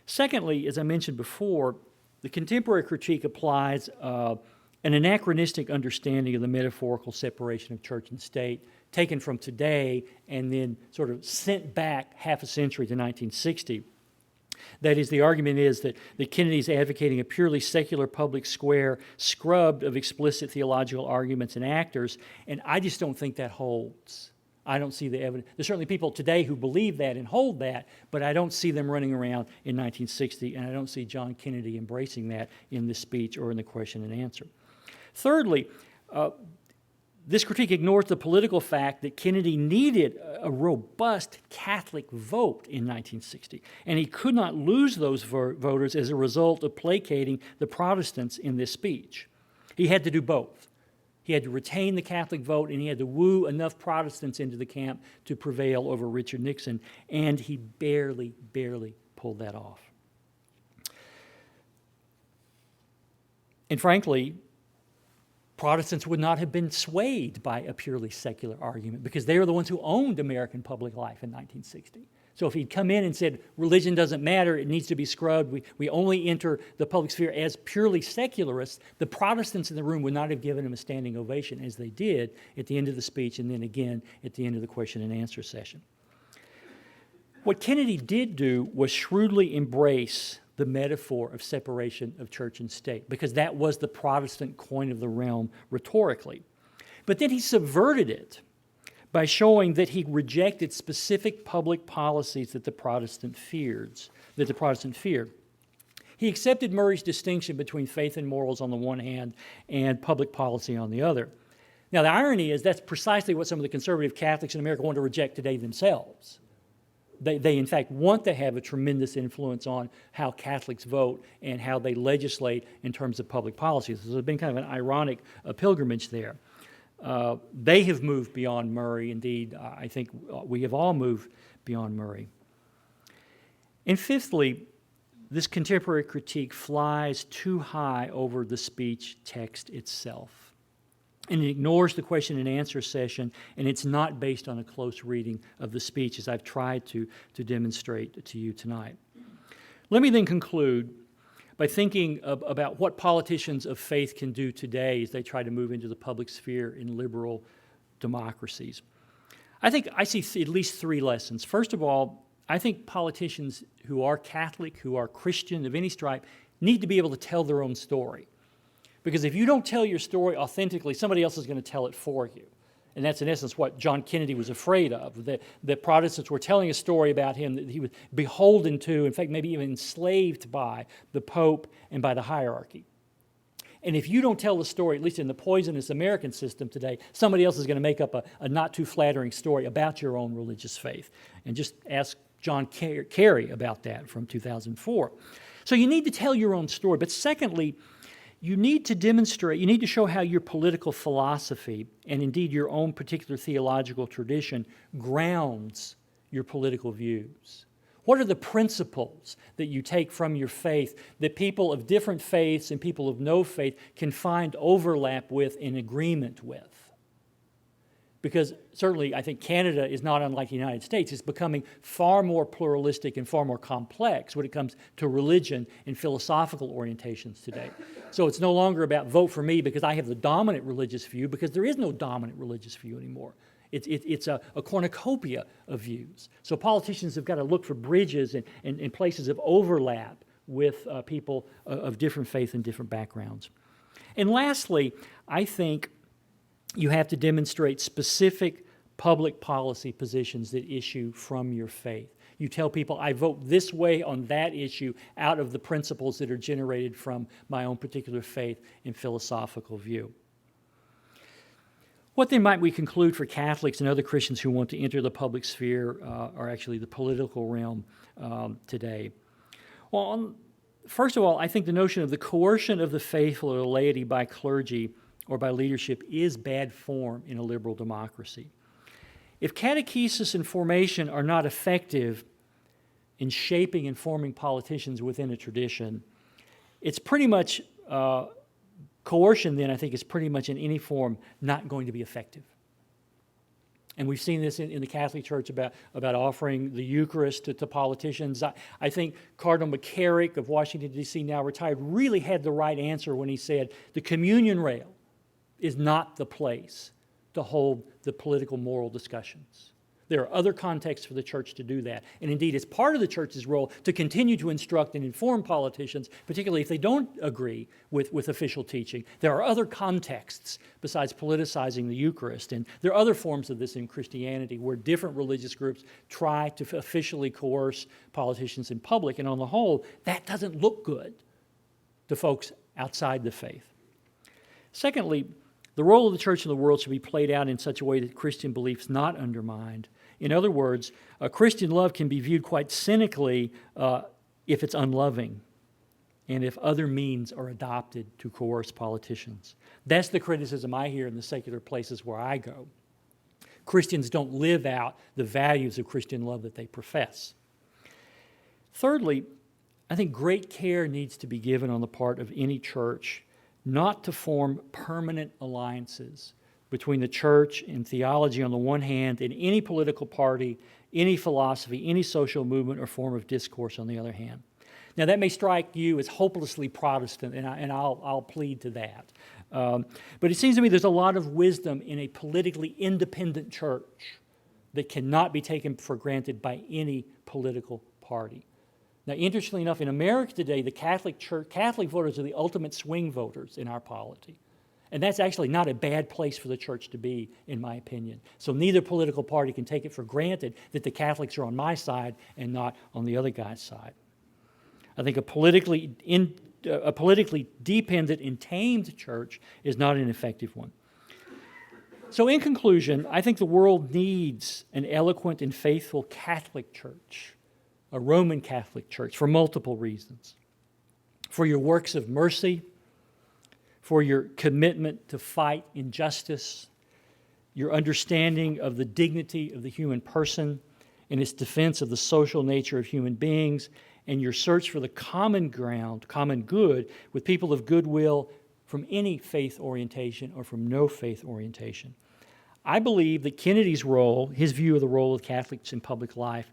S2: Secondly, as I mentioned before, the contemporary critique applies an anachronistic understanding of the metaphorical separation of church and state, taken from today and then sort of sent back half a century to 1960. That is, the argument is that Kennedy's advocating a purely secular public square scrubbed of explicit theological arguments and actors, and I just don't think that holds. I don't see the evidence. There's certainly people today who believe that and hold that, but I don't see them running around in 1960, and I don't see John Kennedy embracing that in this speech or in the question and answer. Thirdly, this critique ignores the political fact that Kennedy needed a robust Catholic vote in 1960, and he could not lose those voters as a result of placating the Protestants in this speech. He had to do both. He had to retain the Catholic vote, and he had to woo enough Protestants into the camp to prevail over Richard Nixon, and he barely pulled that off. And frankly, Protestants would not have been swayed by a purely secular argument because they were the ones who owned American public life in 1960. So if he'd come in and said, religion doesn't matter, it needs to be scrubbed, we only enter the public sphere as purely secularists, the Protestants in the room would not have given him a standing ovation as they did at the end of the speech and then again at the end of the question and answer session. What Kennedy did do was shrewdly embrace the metaphor of separation of church and state, because that was the Protestant coin of the realm rhetorically. But then he subverted it by showing that he rejected specific public policies that the Protestant feared. He accepted Murray's distinction between faith and morals on the one hand and public policy on the other. Now, the irony is that's precisely what some of the conservative Catholics in America want to reject today themselves. They in fact want to have a tremendous influence on how Catholics vote and how they legislate in terms of public policy. So there's been kind of an ironic pilgrimage there. They have moved beyond Murray. Indeed, I think we have all moved beyond Murray. And fifthly, this contemporary critique flies too high over the speech text itself. And it ignores the question and answer session, and it's not based on a close reading of the speech, as I've tried to demonstrate to you tonight. Let me then conclude by thinking about what politicians of faith can do today as they try to move into the public sphere in liberal democracies. I think I see at least three lessons. First of all, I think politicians who are Catholic, who are Christian of any stripe, need to be able to tell their own story. Because if you don't tell your story authentically, somebody else is going to tell it for you. And that's in essence what John Kennedy was afraid of, that Protestants were telling a story about him that he was beholden to, in fact, maybe even enslaved by the Pope and by the hierarchy. And if you don't tell the story, at least in the poisonous American system today, somebody else is going to make up a not too flattering story about your own religious faith. And just ask John Kerry about that from 2004. So you need to tell your own story. But secondly, you need to demonstrate, you need to show how your political philosophy, and indeed your own particular theological tradition, grounds your political views. What are the principles that you take from your faith that people of different faiths and people of no faith can find overlap with and agreement with? Because certainly I think Canada is not unlike the United States. It's becoming far more pluralistic and far more complex when it comes to religion and philosophical orientations today. So it's no longer about vote for me because I have the dominant religious view, because there is no dominant religious view anymore. It's a cornucopia of views. So politicians have got to look for bridges and places of overlap with people of different faith and different backgrounds. And lastly, I think you have to demonstrate specific public policy positions that issue from your faith. You tell people, I vote this way on that issue out of the principles that are generated from my own particular faith and philosophical view. What then might we conclude for Catholics and other Christians who want to enter the public sphere, or actually the political realm today? Well, first of all, I think the notion of the coercion of the faithful or the laity by clergy or by leadership is bad form in a liberal democracy. If catechesis and formation are not effective in shaping and forming politicians within a tradition, it's pretty much, coercion then I think is pretty much in any form not going to be effective. And we've seen this in the Catholic Church about offering the Eucharist to politicians. I think Cardinal McCarrick of Washington, D.C., now retired, really had the right answer when he said the communion rail is not the place to hold the political moral discussions. There are other contexts for the church to do that. And indeed, it's part of the church's role to continue to instruct and inform politicians, particularly if they don't agree with official teaching. There are other contexts besides politicizing the Eucharist. And there are other forms of this in Christianity where different religious groups try to officially coerce politicians in public. And on the whole, that doesn't look good to folks outside the faith. Secondly, the role of the church in the world should be played out in such a way that Christian belief is not undermined. In other words, Christian love can be viewed quite cynically if it's unloving and if other means are adopted to coerce politicians. That's the criticism I hear in the secular places where I go. Christians don't live out the values of Christian love that they profess. Thirdly, I think great care needs to be given on the part of any church not to form permanent alliances between the church and theology on the one hand and any political party, any philosophy, any social movement or form of discourse on the other hand. Now that may strike you as hopelessly Protestant, and I'll plead to that. But it seems to me there's a lot of wisdom in a politically independent church that cannot be taken for granted by any political party. Now, interestingly enough, in America today, the Catholic voters are the ultimate swing voters in our polity. And that's actually not a bad place for the church to be, in my opinion. So neither political party can take it for granted that the Catholics are on my side and not on the other guy's side. I think a politically dependent and tamed church is not an effective one. So in conclusion, I think the world needs an eloquent and faithful Catholic church, a Roman Catholic church, for multiple reasons. For your works of mercy, for your commitment to fight injustice, your understanding of the dignity of the human person and its defense of the social nature of human beings, and your search for the common ground, common good, with people of goodwill from any faith orientation or from no faith orientation. I believe that Kennedy's role, his view of the role of Catholics in public life,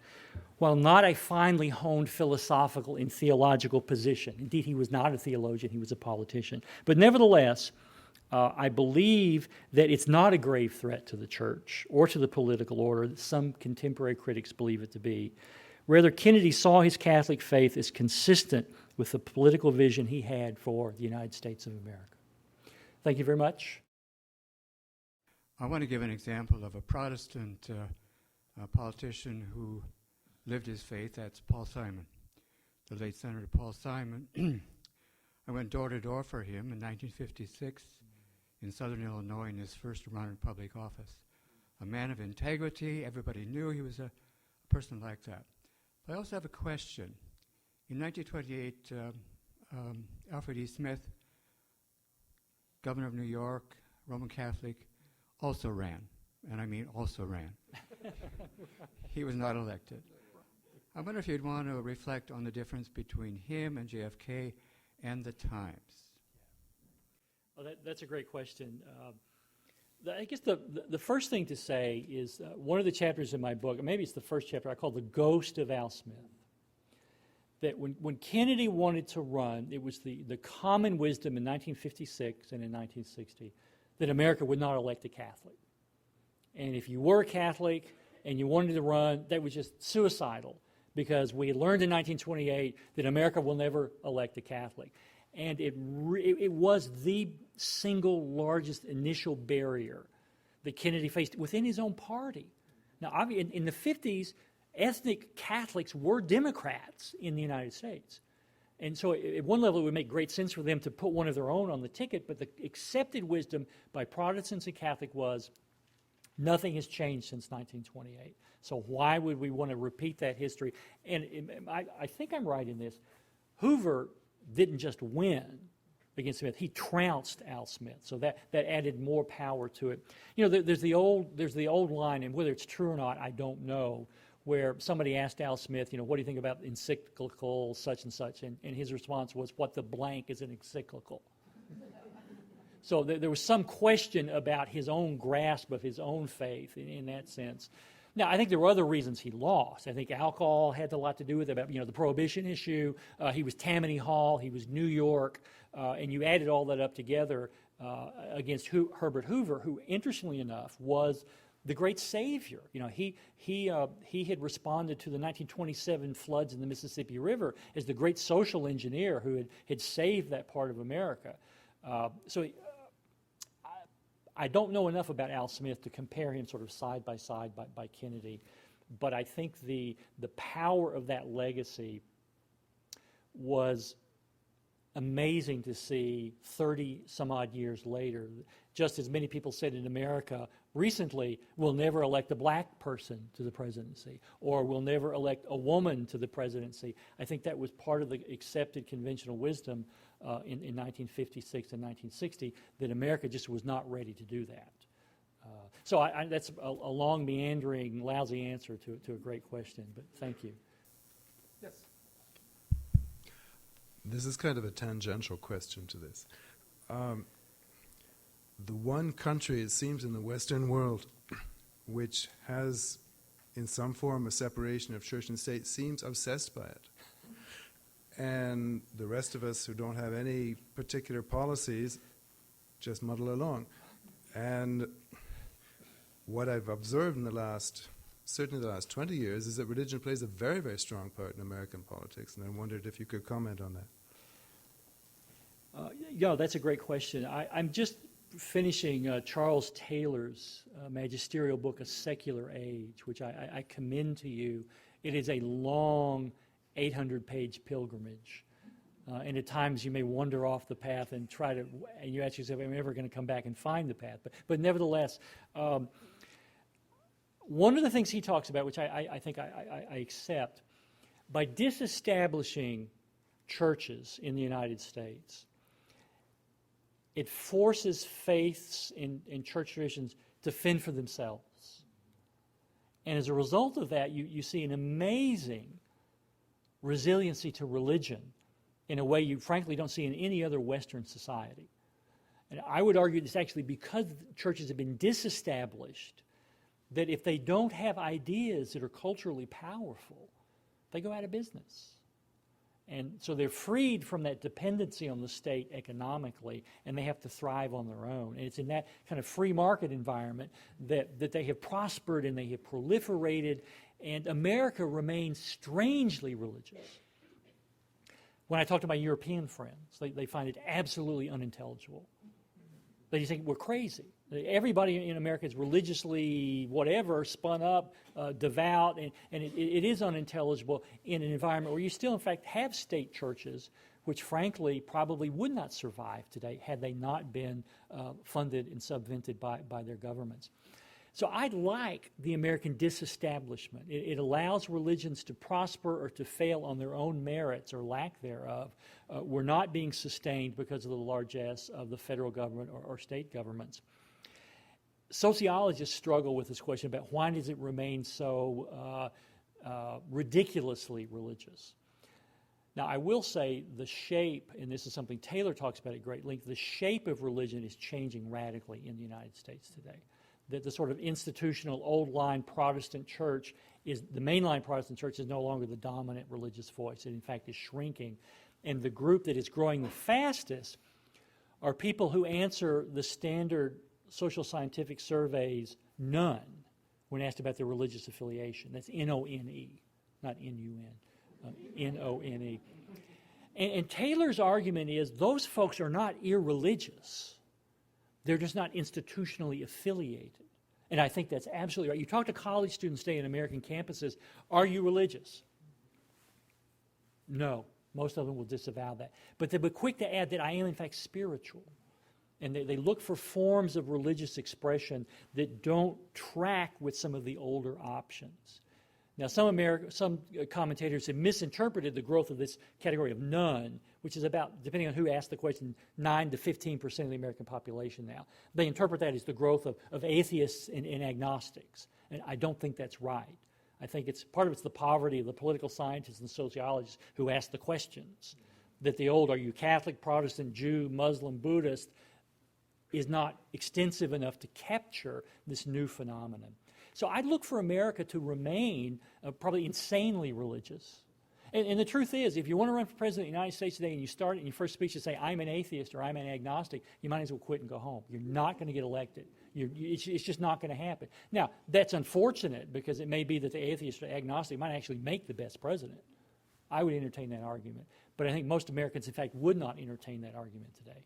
S2: while not a finely honed philosophical and theological position, indeed he was not a theologian, he was a politician, but nevertheless, I believe that it's not a grave threat to the church or to the political order that some contemporary critics believe it to be. Rather, Kennedy saw his Catholic faith as consistent with the political vision he had for the United States of America. Thank you very much.
S3: I want to give an example of a Protestant politician who lived his faith. That's Paul Simon, the late Senator Paul Simon. I went door to door for him in 1956 in southern Illinois in his first run in public office. A man of integrity. Everybody knew he was a person like that. But I also have a question. In 1928, Alfred E. Smith, governor of New York, Roman Catholic, also ran. And I mean also ran. He was not elected. I wonder if you'd want to reflect on the difference between him and JFK and the times.
S2: Well, that's a great question. I guess the first thing to say is one of the chapters in my book, maybe it's the first chapter, I call The Ghost of Al Smith. That when Kennedy wanted to run, it was the common wisdom in 1956 and in 1960 that America would not elect a Catholic. And if you were a Catholic and you wanted to run, that was just suicidal, because we had learned in 1928 that America will never elect a Catholic. And it was the single largest initial barrier that Kennedy faced within his own party. Now, in the 50s, ethnic Catholics were Democrats in the United States. And so at one level, it would make great sense for them to put one of their own on the ticket, but the accepted wisdom by Protestants and Catholic was nothing has changed since 1928. So why would we want to repeat that history? And I think I'm right in this. Hoover didn't just win against Smith, he trounced Al Smith. So that added more power to it. You know, there's the old line, and whether it's true or not, I don't know, where somebody asked Al Smith, you know, what do you think about encyclical such and such? And his response was, what the blank is an encyclical? So there was some question about his own grasp of his own faith in that sense. Now, I think there were other reasons he lost. I think alcohol had a lot to do with it, about, you know, the Prohibition issue. He was Tammany Hall, he was New York, and you added all that up together against Herbert Hoover, who, interestingly enough, was the great savior. You know, he had responded to the 1927 floods in the Mississippi River as the great social engineer who had saved that part of America. I don't know enough about Al Smith to compare him sort of side by side by Kennedy, but I think the power of that legacy was amazing to see 30 some odd years later. Just as many people said in America recently, we'll never elect a black person to the presidency, or we'll never elect a woman to the presidency. I think that was part of the accepted conventional wisdom in 1956 and 1960, that America just was not ready to do that. So that's a long, meandering, lousy answer to a great question, but thank you.
S1: Yes.
S4: This is kind of a tangential question to this. The one country, it seems, in the Western world which has, in some form, a separation of church and state seems obsessed by it. And the rest of us who don't have any particular policies just muddle along. And what I've observed in certainly the last 20 years, is that religion plays a very, very strong part in American politics. And I wondered if you could comment on that.
S2: Yeah, that's a great question. I'm just finishing Charles Taylor's magisterial book, A Secular Age, which I commend to you. It is a long 800-page pilgrimage. And at times you may wander off the path and and you ask yourself, am I ever going to come back and find the path? But nevertheless, one of the things he talks about, which I think I accept, by disestablishing churches in the United States, it forces faiths in church traditions to fend for themselves. And as a result of that, you see an amazing resiliency to religion in a way you frankly don't see in any other Western society. And I would argue it's actually because churches have been disestablished that if they don't have ideas that are culturally powerful, they go out of business. And so they're freed from that dependency on the state economically, and they have to thrive on their own. And it's in that kind of free market environment that they have prospered and they have proliferated, And America remains strangely religious. When I talk to my European friends, they find it absolutely unintelligible. They think we're crazy. Everybody in America is religiously whatever, spun up, devout, and it is unintelligible in an environment where you still, in fact, have state churches, which frankly probably would not survive today had they not been funded and subvented by their governments. So I like the American disestablishment. It allows religions to prosper or to fail on their own merits or lack thereof. We're not being sustained because of the largesse of the federal government or state governments. Sociologists struggle with this question about why does it remain so ridiculously religious. Now, I will say the shape, and this is something Taylor talks about at great length, the shape of religion is changing radically in the United States today. That the sort of institutional old-line Protestant church the mainline Protestant church is no longer the dominant religious voice. It, in fact, is shrinking. And the group that is growing the fastest are people who answer the standard social scientific surveys none when asked about their religious affiliation. That's N-O-N-E, not N-U-N, N-O-N-E. And Taylor's argument is those folks are not irreligious. They're just not institutionally affiliated. And I think that's absolutely right. You talk to college students today in American campuses, are you religious? No. Most of them will disavow that. But they're quick to add that I am, in fact, spiritual. And they look for forms of religious expression that don't track with some of the older options. Now, some commentators have misinterpreted the growth of this category of none, which is about, depending on who asked the question, 9 to 15% of the American population now. They interpret that as the growth of atheists and agnostics. And I don't think that's right. I think part of it's the poverty of the political scientists and sociologists who ask the questions. That the old, are you Catholic, Protestant, Jew, Muslim, Buddhist, is not extensive enough to capture this new phenomenon. So I'd look for America to remain probably insanely religious. And the truth is, if you want to run for president of the United States today and you start in your first speech to say, I'm an atheist or I'm an agnostic, you might as well quit and go home. You're not going to get elected. It's just not going to happen. Now, that's unfortunate because it may be that the atheist or agnostic might actually make the best president. I would entertain that argument. But I think most Americans, in fact, would not entertain that argument today.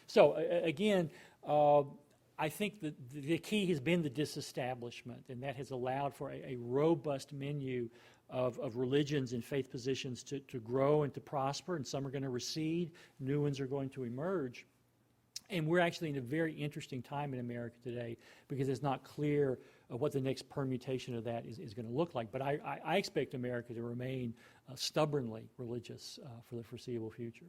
S2: So, again, I think that the key has been the disestablishment, and that has allowed for a robust menu of religions and faith positions to grow and to prosper, and some are going to recede, new ones are going to emerge. And we're actually in a very interesting time in America today because it's not clear what the next permutation of that is going to look like. But I expect America to remain stubbornly religious for the foreseeable future.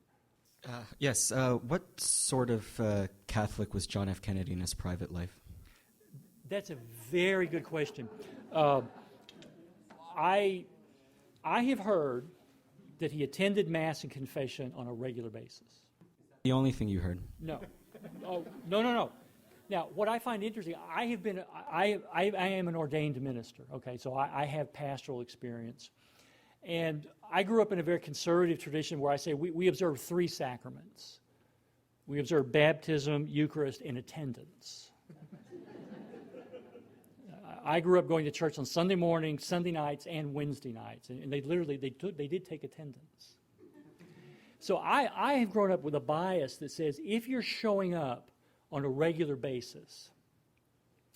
S5: Yes. What sort of Catholic was John F. Kennedy in his private life?
S2: That's a very good question. I have heard that he attended Mass and confession on a regular basis.
S5: The only thing you heard?
S2: No. Oh, no. Now, what I find interesting, I am an ordained minister, okay, so I have pastoral experience. And I grew up in a very conservative tradition where I say we observe 3 sacraments. We observe baptism, Eucharist, and attendance. I grew up going to church on Sunday mornings, Sunday nights, and Wednesday nights, and they did take attendance. So I have grown up with a bias that says if you're showing up on a regular basis,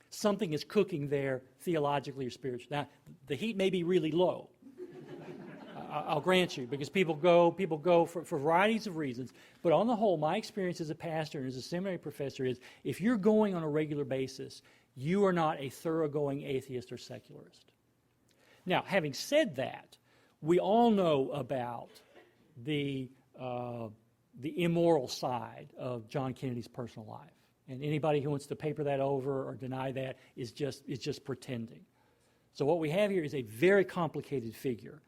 S2: something is cooking there theologically or spiritually. Now, the heat may be really low. I'll grant you, because people go for varieties of reasons. But on the whole, my experience as a pastor and as a seminary professor is if you're going on a regular basis, you are not a thoroughgoing atheist or secularist. Now, having said that, we all know about the immoral side of John Kennedy's personal life. And anybody who wants to paper that over or deny that is just pretending. So what we have here is a very complicated figure.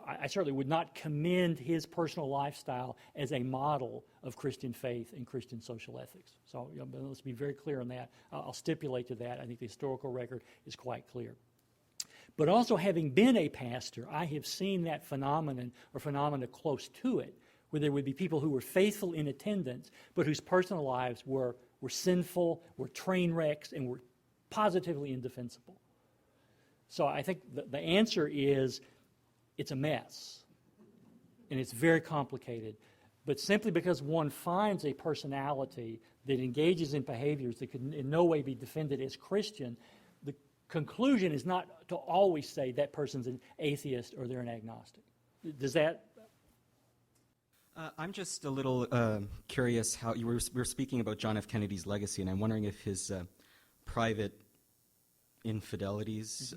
S2: I certainly would not commend his personal lifestyle as a model of Christian faith and Christian social ethics. So let's be very clear on that. I'll stipulate to that. I think the historical record is quite clear. But also, having been a pastor, I have seen that phenomenon or phenomena close to it, where there would be people who were faithful in attendance, but whose personal lives were sinful, were train wrecks, and were positively indefensible. So I think the answer is it's a mess, and it's very complicated. But simply because one finds a personality that engages in behaviors that could in no way be defended as Christian, the conclusion is not to always say that person's an atheist or they're an agnostic. Does that...
S5: I'm just a little curious how we were speaking about John F. Kennedy's legacy, and I'm wondering if his private infidelities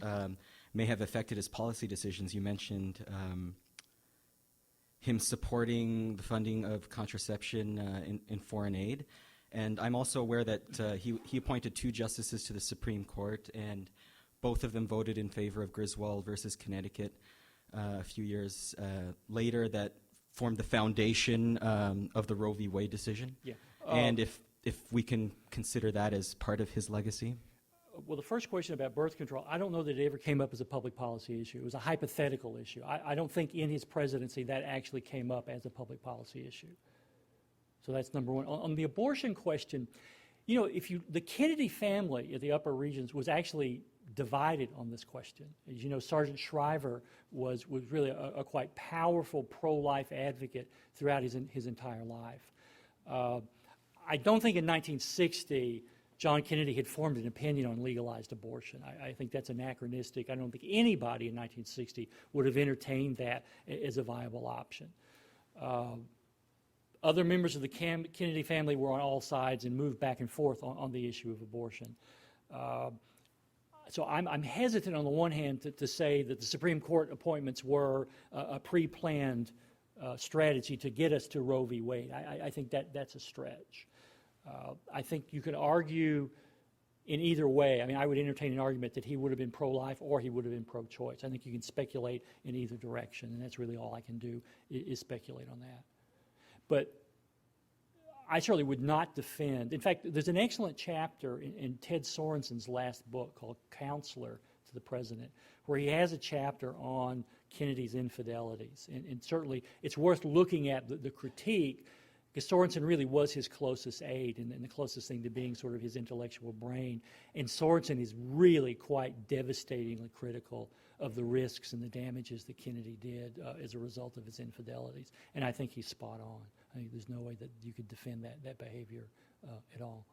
S5: may have affected his policy decisions. You mentioned him supporting the funding of contraception in foreign aid, and I'm also aware that he appointed 2 justices to the Supreme Court, and both of them voted in favor of Griswold versus Connecticut a few years later that formed the foundation of the Roe v. Wade decision.
S2: Yeah.
S5: And if we can consider that as part of his legacy?
S2: Well, the first question about birth control, I don't know that it ever came up as a public policy issue. It was a hypothetical issue. I don't think in his presidency that actually came up as a public policy issue. So that's number one. On the abortion question, you know, the Kennedy family at the upper regions was actually divided on this question. As you know, Sergeant Shriver was really a quite powerful pro-life advocate throughout his entire life. I don't think in 1960 John Kennedy had formed an opinion on legalized abortion. I think that's anachronistic. I don't think anybody in 1960 would have entertained that as a viable option. Other members of the Kennedy family were on all sides and moved back and forth on the issue of abortion. So I'm hesitant on the one hand to say that the Supreme Court appointments were a pre-planned strategy to get us to Roe v. Wade. I think that's a stretch. I think you could argue in either way. I mean, I would entertain an argument that he would have been pro-life or he would have been pro-choice. I think you can speculate in either direction, and that's really all I can do is speculate on that. But I certainly would not defend. In fact, there's an excellent chapter in Ted Sorensen's last book called Counselor to the President, where he has a chapter on Kennedy's infidelities. And certainly it's worth looking at the critique, because Sorensen really was his closest aide and the closest thing to being sort of his intellectual brain. And Sorensen is really quite devastatingly critical of the risks and the damages that Kennedy did as a result of his infidelities. And I think he's spot on. I think there's no way that you could defend that behavior at all.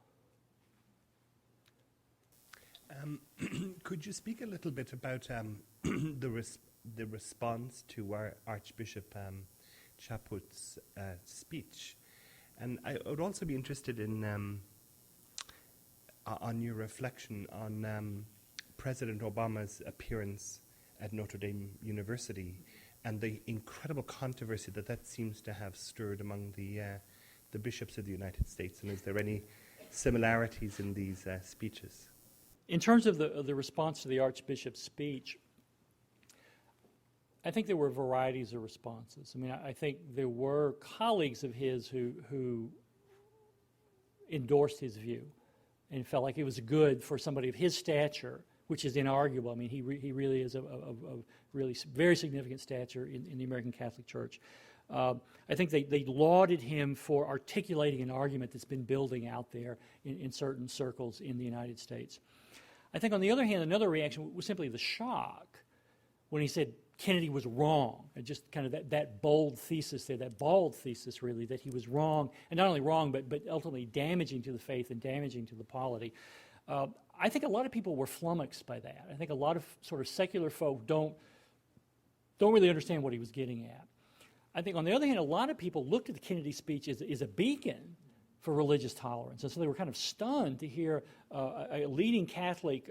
S6: Could you speak a little bit about the response to our Archbishop Chaput's speech? And I would also be interested in on your reflection on President Obama's appearance at Notre Dame University and the incredible controversy that seems to have stirred among the bishops of the United States. And is there any similarities in these speeches?
S2: In terms of the response to the Archbishop's speech, I think there were varieties of responses. I mean, I think there were colleagues of his who endorsed his view and felt like it was good for somebody of his stature, which is inarguable. I mean, he really is a really very significant stature in the American Catholic Church. I think they lauded him for articulating an argument that's been building out there in certain circles in the United States. I think, on the other hand, another reaction was simply the shock when he said Kennedy was wrong, and just kind of that bold thesis there, that bald thesis really, that he was wrong, and not only wrong, but ultimately damaging to the faith and damaging to the polity. I think a lot of people were flummoxed by that. I think a lot of sort of secular folk don't really understand what he was getting at. I think, on the other hand, a lot of people looked at the Kennedy speech as a beacon for religious tolerance, and so they were kind of stunned to hear a leading Catholic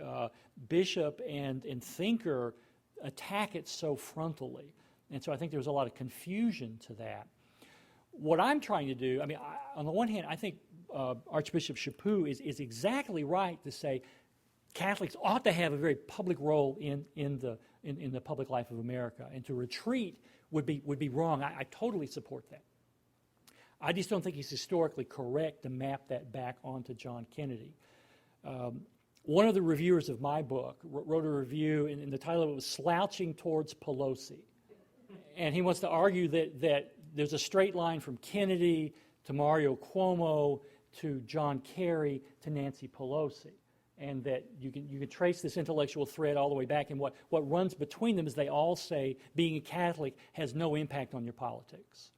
S2: bishop and thinker attack it so frontally. And so I think there was a lot of confusion to that. What I'm trying to do, I mean, on the one hand, I think Archbishop Chaput is exactly right to say Catholics ought to have a very public role in the public life of America, and to retreat would be wrong. I totally support that. I just don't think he's historically correct to map that back onto John Kennedy. One of the reviewers of my book wrote a review, and the title of it was Slouching Towards Pelosi. And he wants to argue that there's a straight line from Kennedy to Mario Cuomo to John Kerry to Nancy Pelosi. and that you can trace this intellectual thread all the way back. And what runs between them is they all say being a Catholic has no impact on your politics.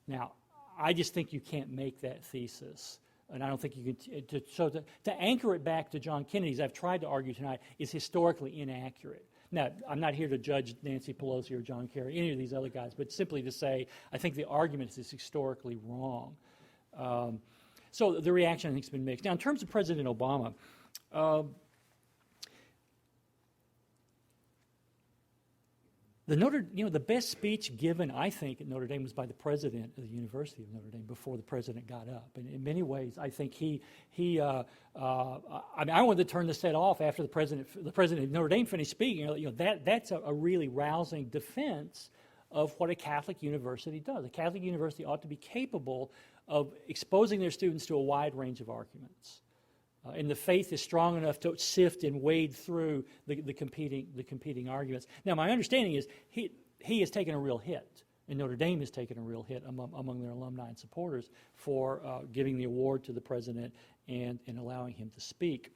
S2: Now, I just think you can't make that thesis. And I don't think you can. To anchor it back to John Kennedy's, I've tried to argue tonight, is historically inaccurate. Now, I'm not here to judge Nancy Pelosi or John Kerry, any of these other guys, but simply to say I think the argument is historically wrong. So the reaction, I think, has been mixed. Now, in terms of President Obama, the best speech given, I think, at Notre Dame was by the president of the University of Notre Dame before the president got up. And in many ways, I think I wanted to turn the set off after the president of Notre Dame finished speaking. That's a really rousing defense of what a Catholic university does. A Catholic university ought to be capable of exposing their students to a wide range of arguments. And the faith is strong enough to sift and wade through the competing arguments. Now, my understanding is he has taken a real hit, and Notre Dame has taken a real hit among their alumni and supporters for giving the award to the president and allowing him to speak.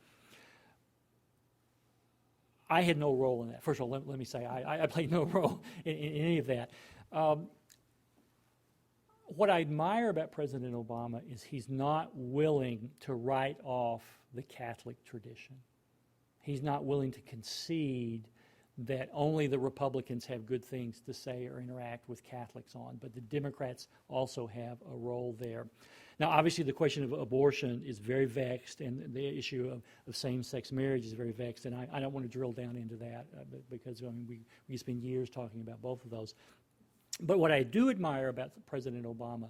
S2: I had no role in that. First of all, let me say I played no role in any of that. What I admire about President Obama is he's not willing to write off the Catholic tradition. He's not willing to concede that only the Republicans have good things to say or interact with Catholics on, but the Democrats also have a role there. Now, obviously, the question of abortion is very vexed, and the issue of same-sex marriage is very vexed, and I don't want to drill down into that because we spend years talking about both of those. But what I do admire about President Obama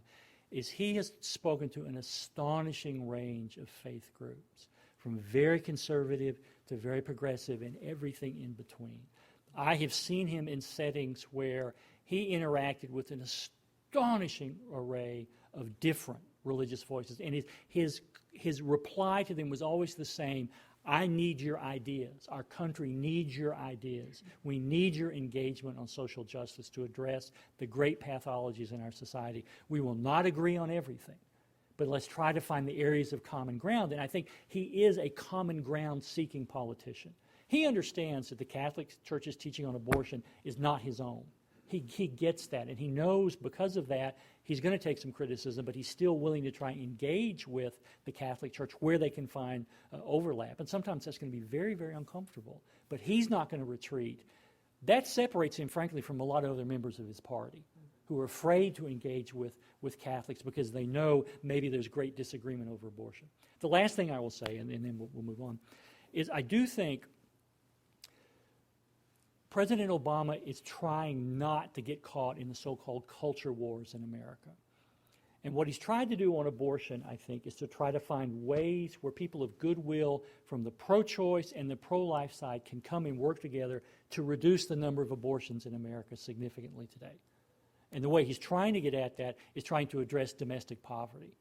S2: is he has spoken to an astonishing range of faith groups, from very conservative to very progressive and everything in between. I have seen him in settings where he interacted with an astonishing array of different religious voices, and his reply to them was always the same: I need your ideas. Our country needs your ideas. We need your engagement on social justice to address the great pathologies in our society. We will not agree on everything, but let's try to find the areas of common ground. And I think he is a common ground-seeking politician. He understands that the Catholic Church's teaching on abortion is not his own. He gets that, and he knows because of that he's going to take some criticism, but he's still willing to try and engage with the Catholic Church where they can find overlap. And sometimes that's going to be very, very uncomfortable, but he's not going to retreat. That separates him, frankly, from a lot of other members of his party who are afraid to engage with Catholics because they know maybe there's great disagreement over abortion. The last thing I will say, and then we'll move on, is I do think President Obama is trying not to get caught in the so-called culture wars in America. And what he's tried to do on abortion, I think, is to try to find ways where people of goodwill from the pro-choice and the pro-life side can come and work together to reduce the number of abortions in America significantly today. And the way he's trying to get at that is trying to address domestic poverty.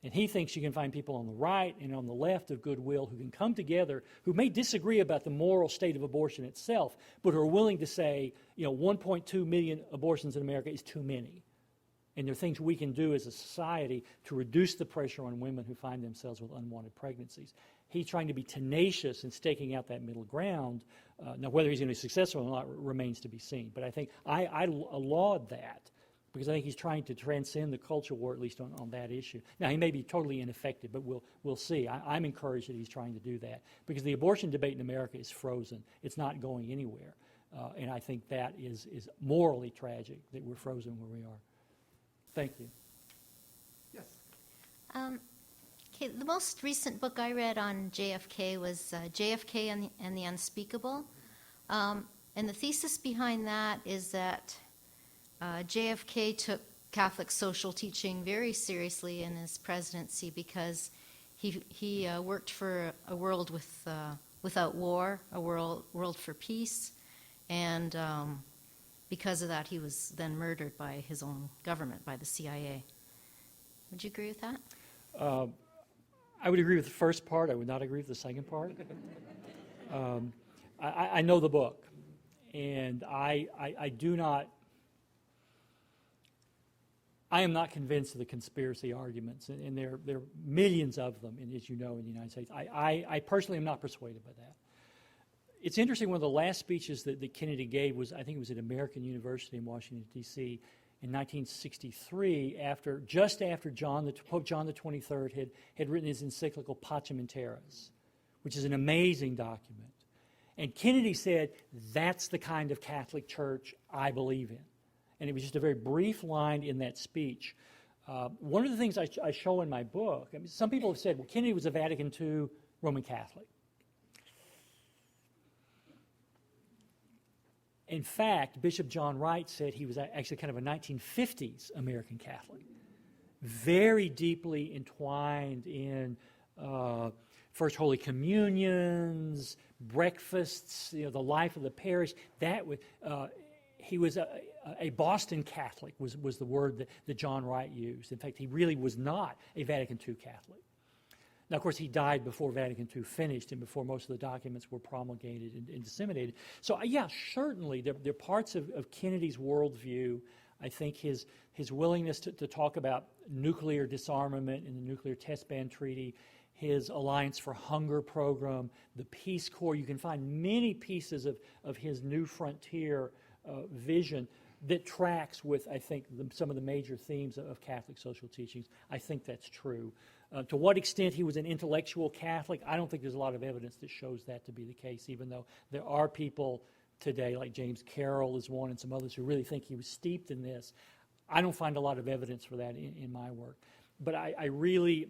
S2: And he thinks you can find people on the right and on the left of goodwill who can come together, who may disagree about the moral state of abortion itself, but who are willing to say, 1.2 million abortions in America is too many. And there are things we can do as a society to reduce the pressure on women who find themselves with unwanted pregnancies. He's trying to be tenacious in staking out that middle ground. Now, whether he's going to be successful or not remains to be seen. But I think I laud that, because I think he's trying to transcend the culture war, at least on that issue. Now, he may be totally ineffective, but we'll see. I'm encouraged that he's trying to do that, because the abortion debate in America is frozen. It's not going anywhere. And I think that is morally tragic that we're frozen where we are. Thank you.
S1: Yes.
S7: Okay, the most recent book I read on JFK was JFK and the Unspeakable. And the thesis behind that is that JFK took Catholic social teaching very seriously in his presidency because he worked for a world without war, a world for peace, and because of that he was then murdered by his own government, by the CIA. Would you agree with that?
S2: I would agree with the first part. I would not agree with the second part. I know the book, and I I am not convinced of the conspiracy arguments, and there are millions of them, as you know, in the United States. I personally am not persuaded by that. It's interesting, one of the last speeches that Kennedy gave was, I think it was at American University in Washington, D.C., in 1963, just after Pope John the 23rd had written his encyclical Pacem in Terris, which is an amazing document. And Kennedy said, that's the kind of Catholic Church I believe in. And it was just a very brief line in that speech. One of the things I show in my book, I mean, some people have said, well, Kennedy was a Vatican II Roman Catholic. In fact, Bishop John Wright said he was actually kind of a 1950s American Catholic, very deeply entwined in First Holy Communions, breakfasts, the life of the parish. He was a Boston Catholic was the word that John Wright used. In fact, he really was not a Vatican II Catholic. Now, of course, he died before Vatican II finished and before most of the documents were promulgated and disseminated. So, yeah, certainly there are parts of Kennedy's worldview. I think his willingness to talk about nuclear disarmament in the Nuclear Test Ban Treaty, his Alliance for Hunger program, the Peace Corps. You can find many pieces of his New Frontier vision that tracks with, I think, some of the major themes of Catholic social teachings. I think that's true. To what extent he was an intellectual Catholic, I don't think there's a lot of evidence that shows that to be the case, even though there are people today, like James Carroll is one and some others, who really think he was steeped in this. I don't find a lot of evidence for that in my work. But I really,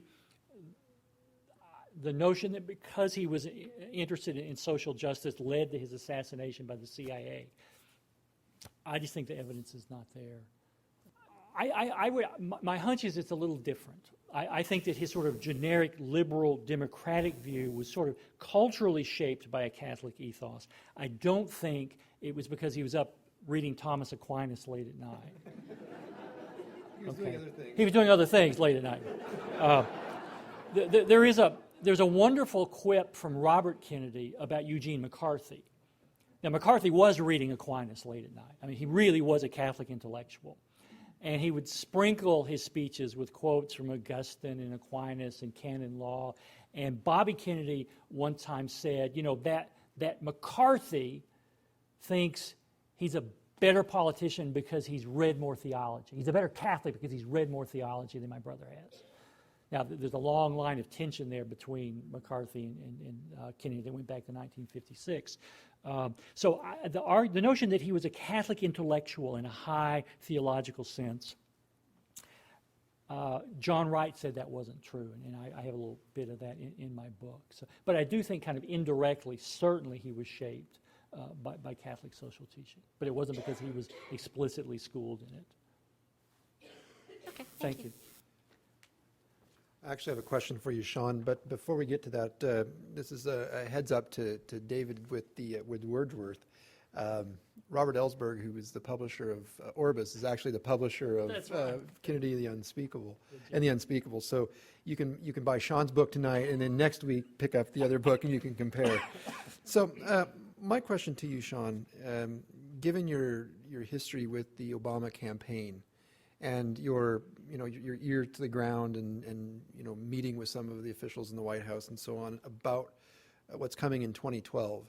S2: the notion that because he was interested in social justice led to his assassination by the CIA, I just think the evidence is not there. My hunch is it's a little different. I think that his sort of generic liberal democratic view was sort of culturally shaped by a Catholic ethos. I don't think it was because he was up reading Thomas Aquinas late at night.
S1: He was doing other things.
S2: He was doing other things late at night. There's a wonderful quip from Robert Kennedy about Eugene McCarthy. Now, McCarthy was reading Aquinas late at night. I mean, he really was a Catholic intellectual. And he would sprinkle his speeches with quotes from Augustine and Aquinas and canon law. And Bobby Kennedy one time said, that McCarthy thinks he's a better politician because he's read more theology. He's a better Catholic because he's read more theology than my brother has. Now, there's a long line of tension there between McCarthy and Kennedy that went back to 1956. The notion that he was a Catholic intellectual in a high theological sense, John Wright said that wasn't true, and I have a little bit of that in my book. But I do think kind of indirectly, certainly he was shaped by Catholic social teaching. But it wasn't because he was explicitly schooled in it.
S7: Okay,
S2: Thank you.
S1: I actually have a question for you, Sean, but before we get to that, this is a heads up to David with Wordsworth. Robert Ellsberg, who is the publisher of Orbis, is actually the publisher of Kennedy the Unspeakable and the Unspeakable. So you can buy Sean's book tonight, and then next week pick up the other book and you can compare. So my question to you, Sean, given your history with the Obama campaign and your ear to the ground and meeting with some of the officials in the White House and so on about what's coming in 2012,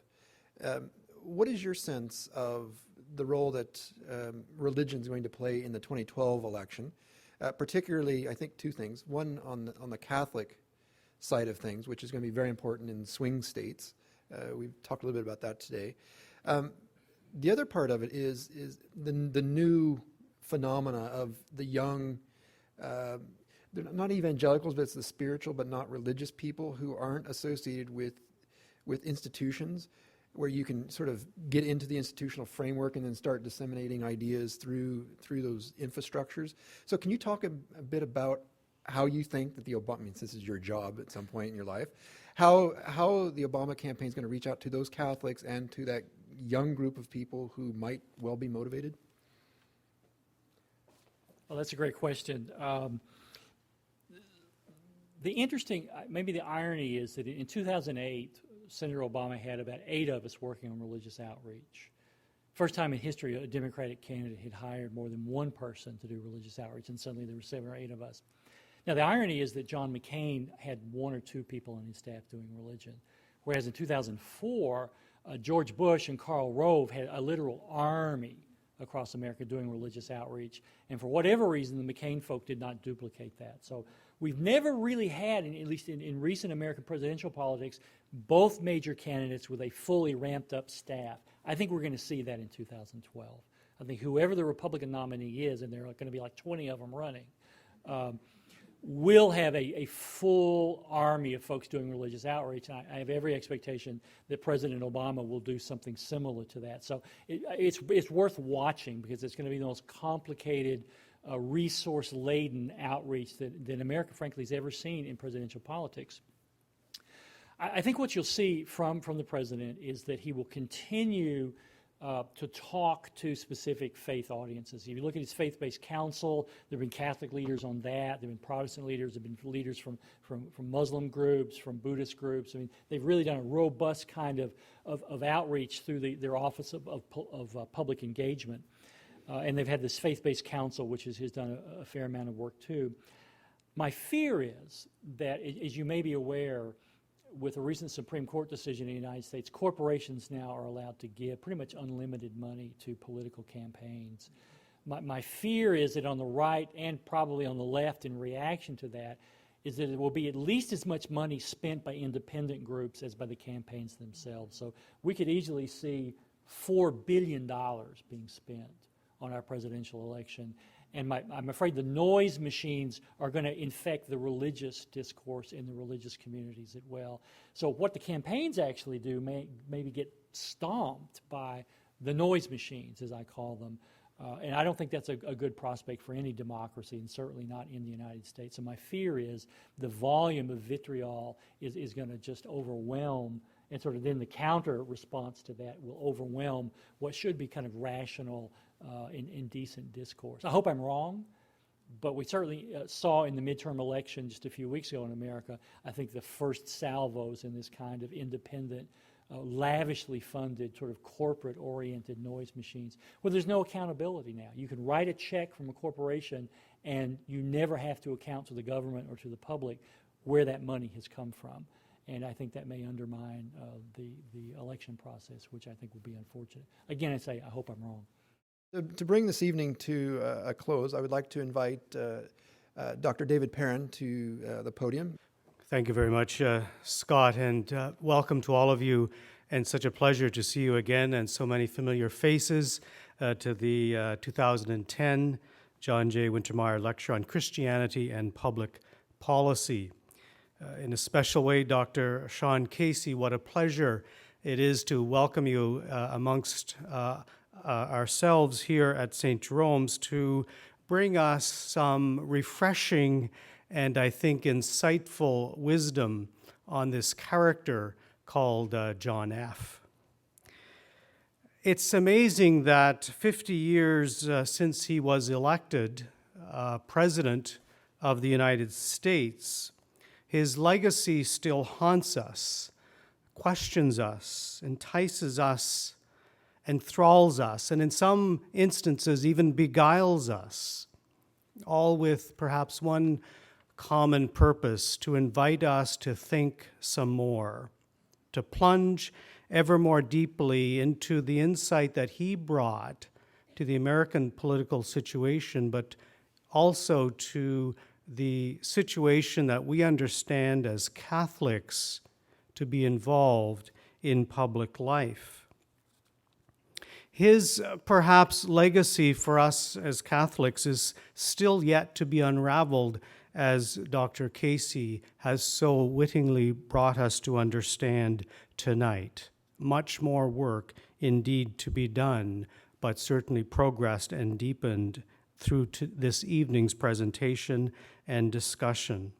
S1: what is your sense of the role that religion is going to play in the 2012 election? Particularly, I think two things. One, on the Catholic side of things, which is going to be very important in swing states. We've talked a little bit about that today. The other part of it is the new phenomena of the young, they're not evangelicals, but it's the spiritual but not religious people who aren't associated with institutions, where you can sort of get into the institutional framework and then start disseminating ideas through those infrastructures. So can you talk a bit about how you think that the Obama, since this is your job at some point in your life, how the Obama campaign is going to reach out to those Catholics and to that young group of people who might well be motivated?
S2: Well, that's a great question. The interesting, maybe the irony is that in 2008, Senator Obama had about 8 of us working on religious outreach. First time in history a Democratic candidate had hired more than one person to do religious outreach, and suddenly there were 7 or 8 of us. Now, the irony is that John McCain had 1 or 2 people on his staff doing religion, whereas in 2004, George Bush and Karl Rove had a literal army across America doing religious outreach, and for whatever reason, the McCain folk did not duplicate that. So we've never really had, at least in recent American presidential politics, both major candidates with a fully ramped up staff. I think we're going to see that in 2012. I think whoever the Republican nominee is, and there are going to be like 20 of them running, will have a full army of folks doing religious outreach. And I have every expectation that President Obama will do something similar to that. So it's worth watching, because it's going to be the most complicated, resource-laden outreach that America, frankly, has ever seen in presidential politics. I think what you'll see from the president is that he will continue to talk to specific faith audiences. If you look at his faith-based council, there have been Catholic leaders on that, there have been Protestant leaders, there have been leaders from Muslim groups, from Buddhist groups. I mean, they've really done a robust kind of outreach through their Office of Public Engagement. And they've had this faith-based council, which has done a fair amount of work too. My fear is that, as you may be aware, with a recent Supreme Court decision in the United States, corporations now are allowed to give pretty much unlimited money to political campaigns. My fear is that on the right and probably on the left in reaction to that is that it will be at least as much money spent by independent groups as by the campaigns themselves. So we could easily see $4 billion being spent on our presidential election. And I'm afraid the noise machines are going to infect the religious discourse in the religious communities as well. So what the campaigns actually do may maybe get stomped by the noise machines, as I call them. And I don't think that's a good prospect for any democracy, and certainly not in the United States. So my fear is the volume of vitriol is going to just overwhelm, and sort of then the counter response to that will overwhelm what should be kind of rational in decent discourse. I hope I'm wrong, but we certainly saw in the midterm election just a few weeks ago in America, I think the first salvos in this kind of independent, lavishly funded, sort of corporate-oriented noise machines, where there's no accountability now. You can write a check from a corporation and you never have to account to the government or to the public where that money has come from. And I think that may undermine the election process, which I think would be unfortunate. Again, I say I hope I'm wrong.
S1: To bring this evening to a close, I would like to invite Dr. David Perrin to the podium.
S8: Thank you very much, Scott, and welcome to all of you, and such a pleasure to see you again, and so many familiar faces to the 2010 John J. Wintermeyer Lecture on Christianity and Public Policy. In a special way, Dr. Sean Casey, what a pleasure it is to welcome you amongst ourselves here at St. Jerome's to bring us some refreshing and I think insightful wisdom on this character called John F. It's amazing that 50 years since he was elected President of the United States, his legacy still haunts us, questions us, entices us, enthralls us, and in some instances even beguiles us, all with perhaps one common purpose: to invite us to think some more, to plunge ever more deeply into the insight that he brought to the American political situation, but also to the situation that we understand as Catholics to be involved in public life. His perhaps legacy for us as Catholics is still yet to be unraveled, as Dr. Casey has so wittingly brought us to understand tonight. Much more work indeed to be done, but certainly progressed and deepened through this evening's presentation and discussion.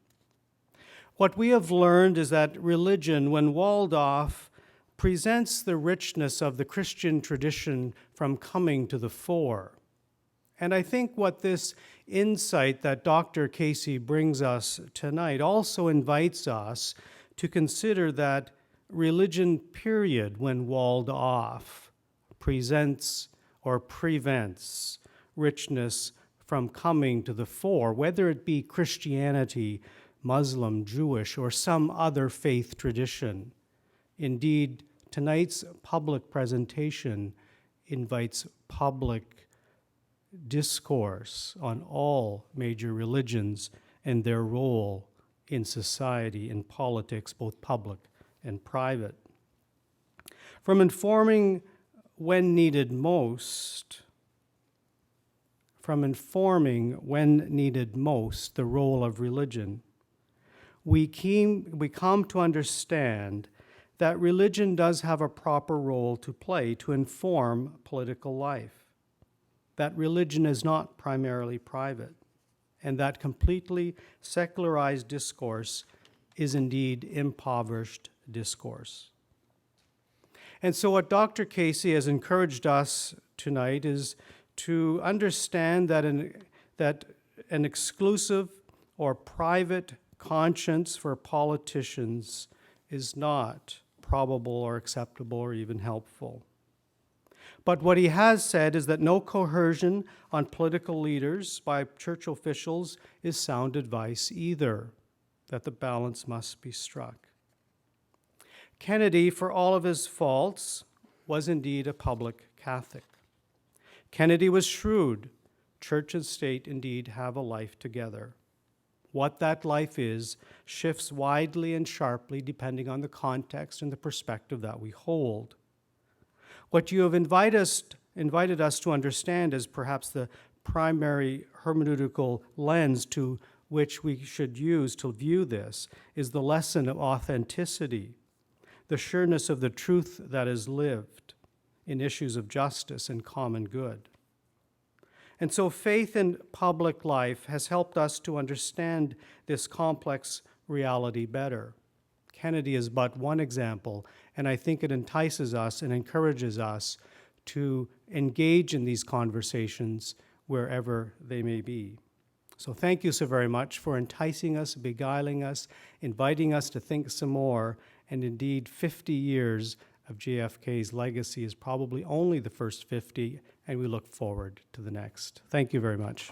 S8: What we have learned is that religion, when walled off, presents the richness of the Christian tradition from coming to the fore. And I think what this insight that Dr. Casey brings us tonight also invites us to consider that religion, period, when walled off, presents or prevents richness from coming to the fore, whether it be Christianity, Muslim, Jewish, or some other faith tradition. Indeed, tonight's public presentation invites public discourse on all major religions and their role in society and politics, both public and private. From informing when needed most, the role of religion, we come to understand that religion does have a proper role to play to inform political life, that religion is not primarily private, and that completely secularized discourse is indeed impoverished discourse. And so what Dr. Casey has encouraged us tonight is to understand that an exclusive or private conscience for politicians is not probable or acceptable or even helpful. But what he has said is that no coercion on political leaders by church officials is sound advice either, that the balance must be struck. Kennedy, for all of his faults, was indeed a public Catholic. Kennedy was shrewd. Church and state indeed have a life together. What that life is shifts widely and sharply depending on the context and the perspective that we hold. What you have invited us to understand as perhaps the primary hermeneutical lens to which we should use to view this is the lesson of authenticity, the sureness of the truth that is lived in issues of justice and common good. And so faith in public life has helped us to understand this complex reality better. Kennedy is but one example, and I think it entices us and encourages us to engage in these conversations wherever they may be. So thank you so very much for enticing us, beguiling us, inviting us to think some more, and indeed 50 years of JFK's legacy is probably only the first 50, and we look forward to the next. Thank you very much.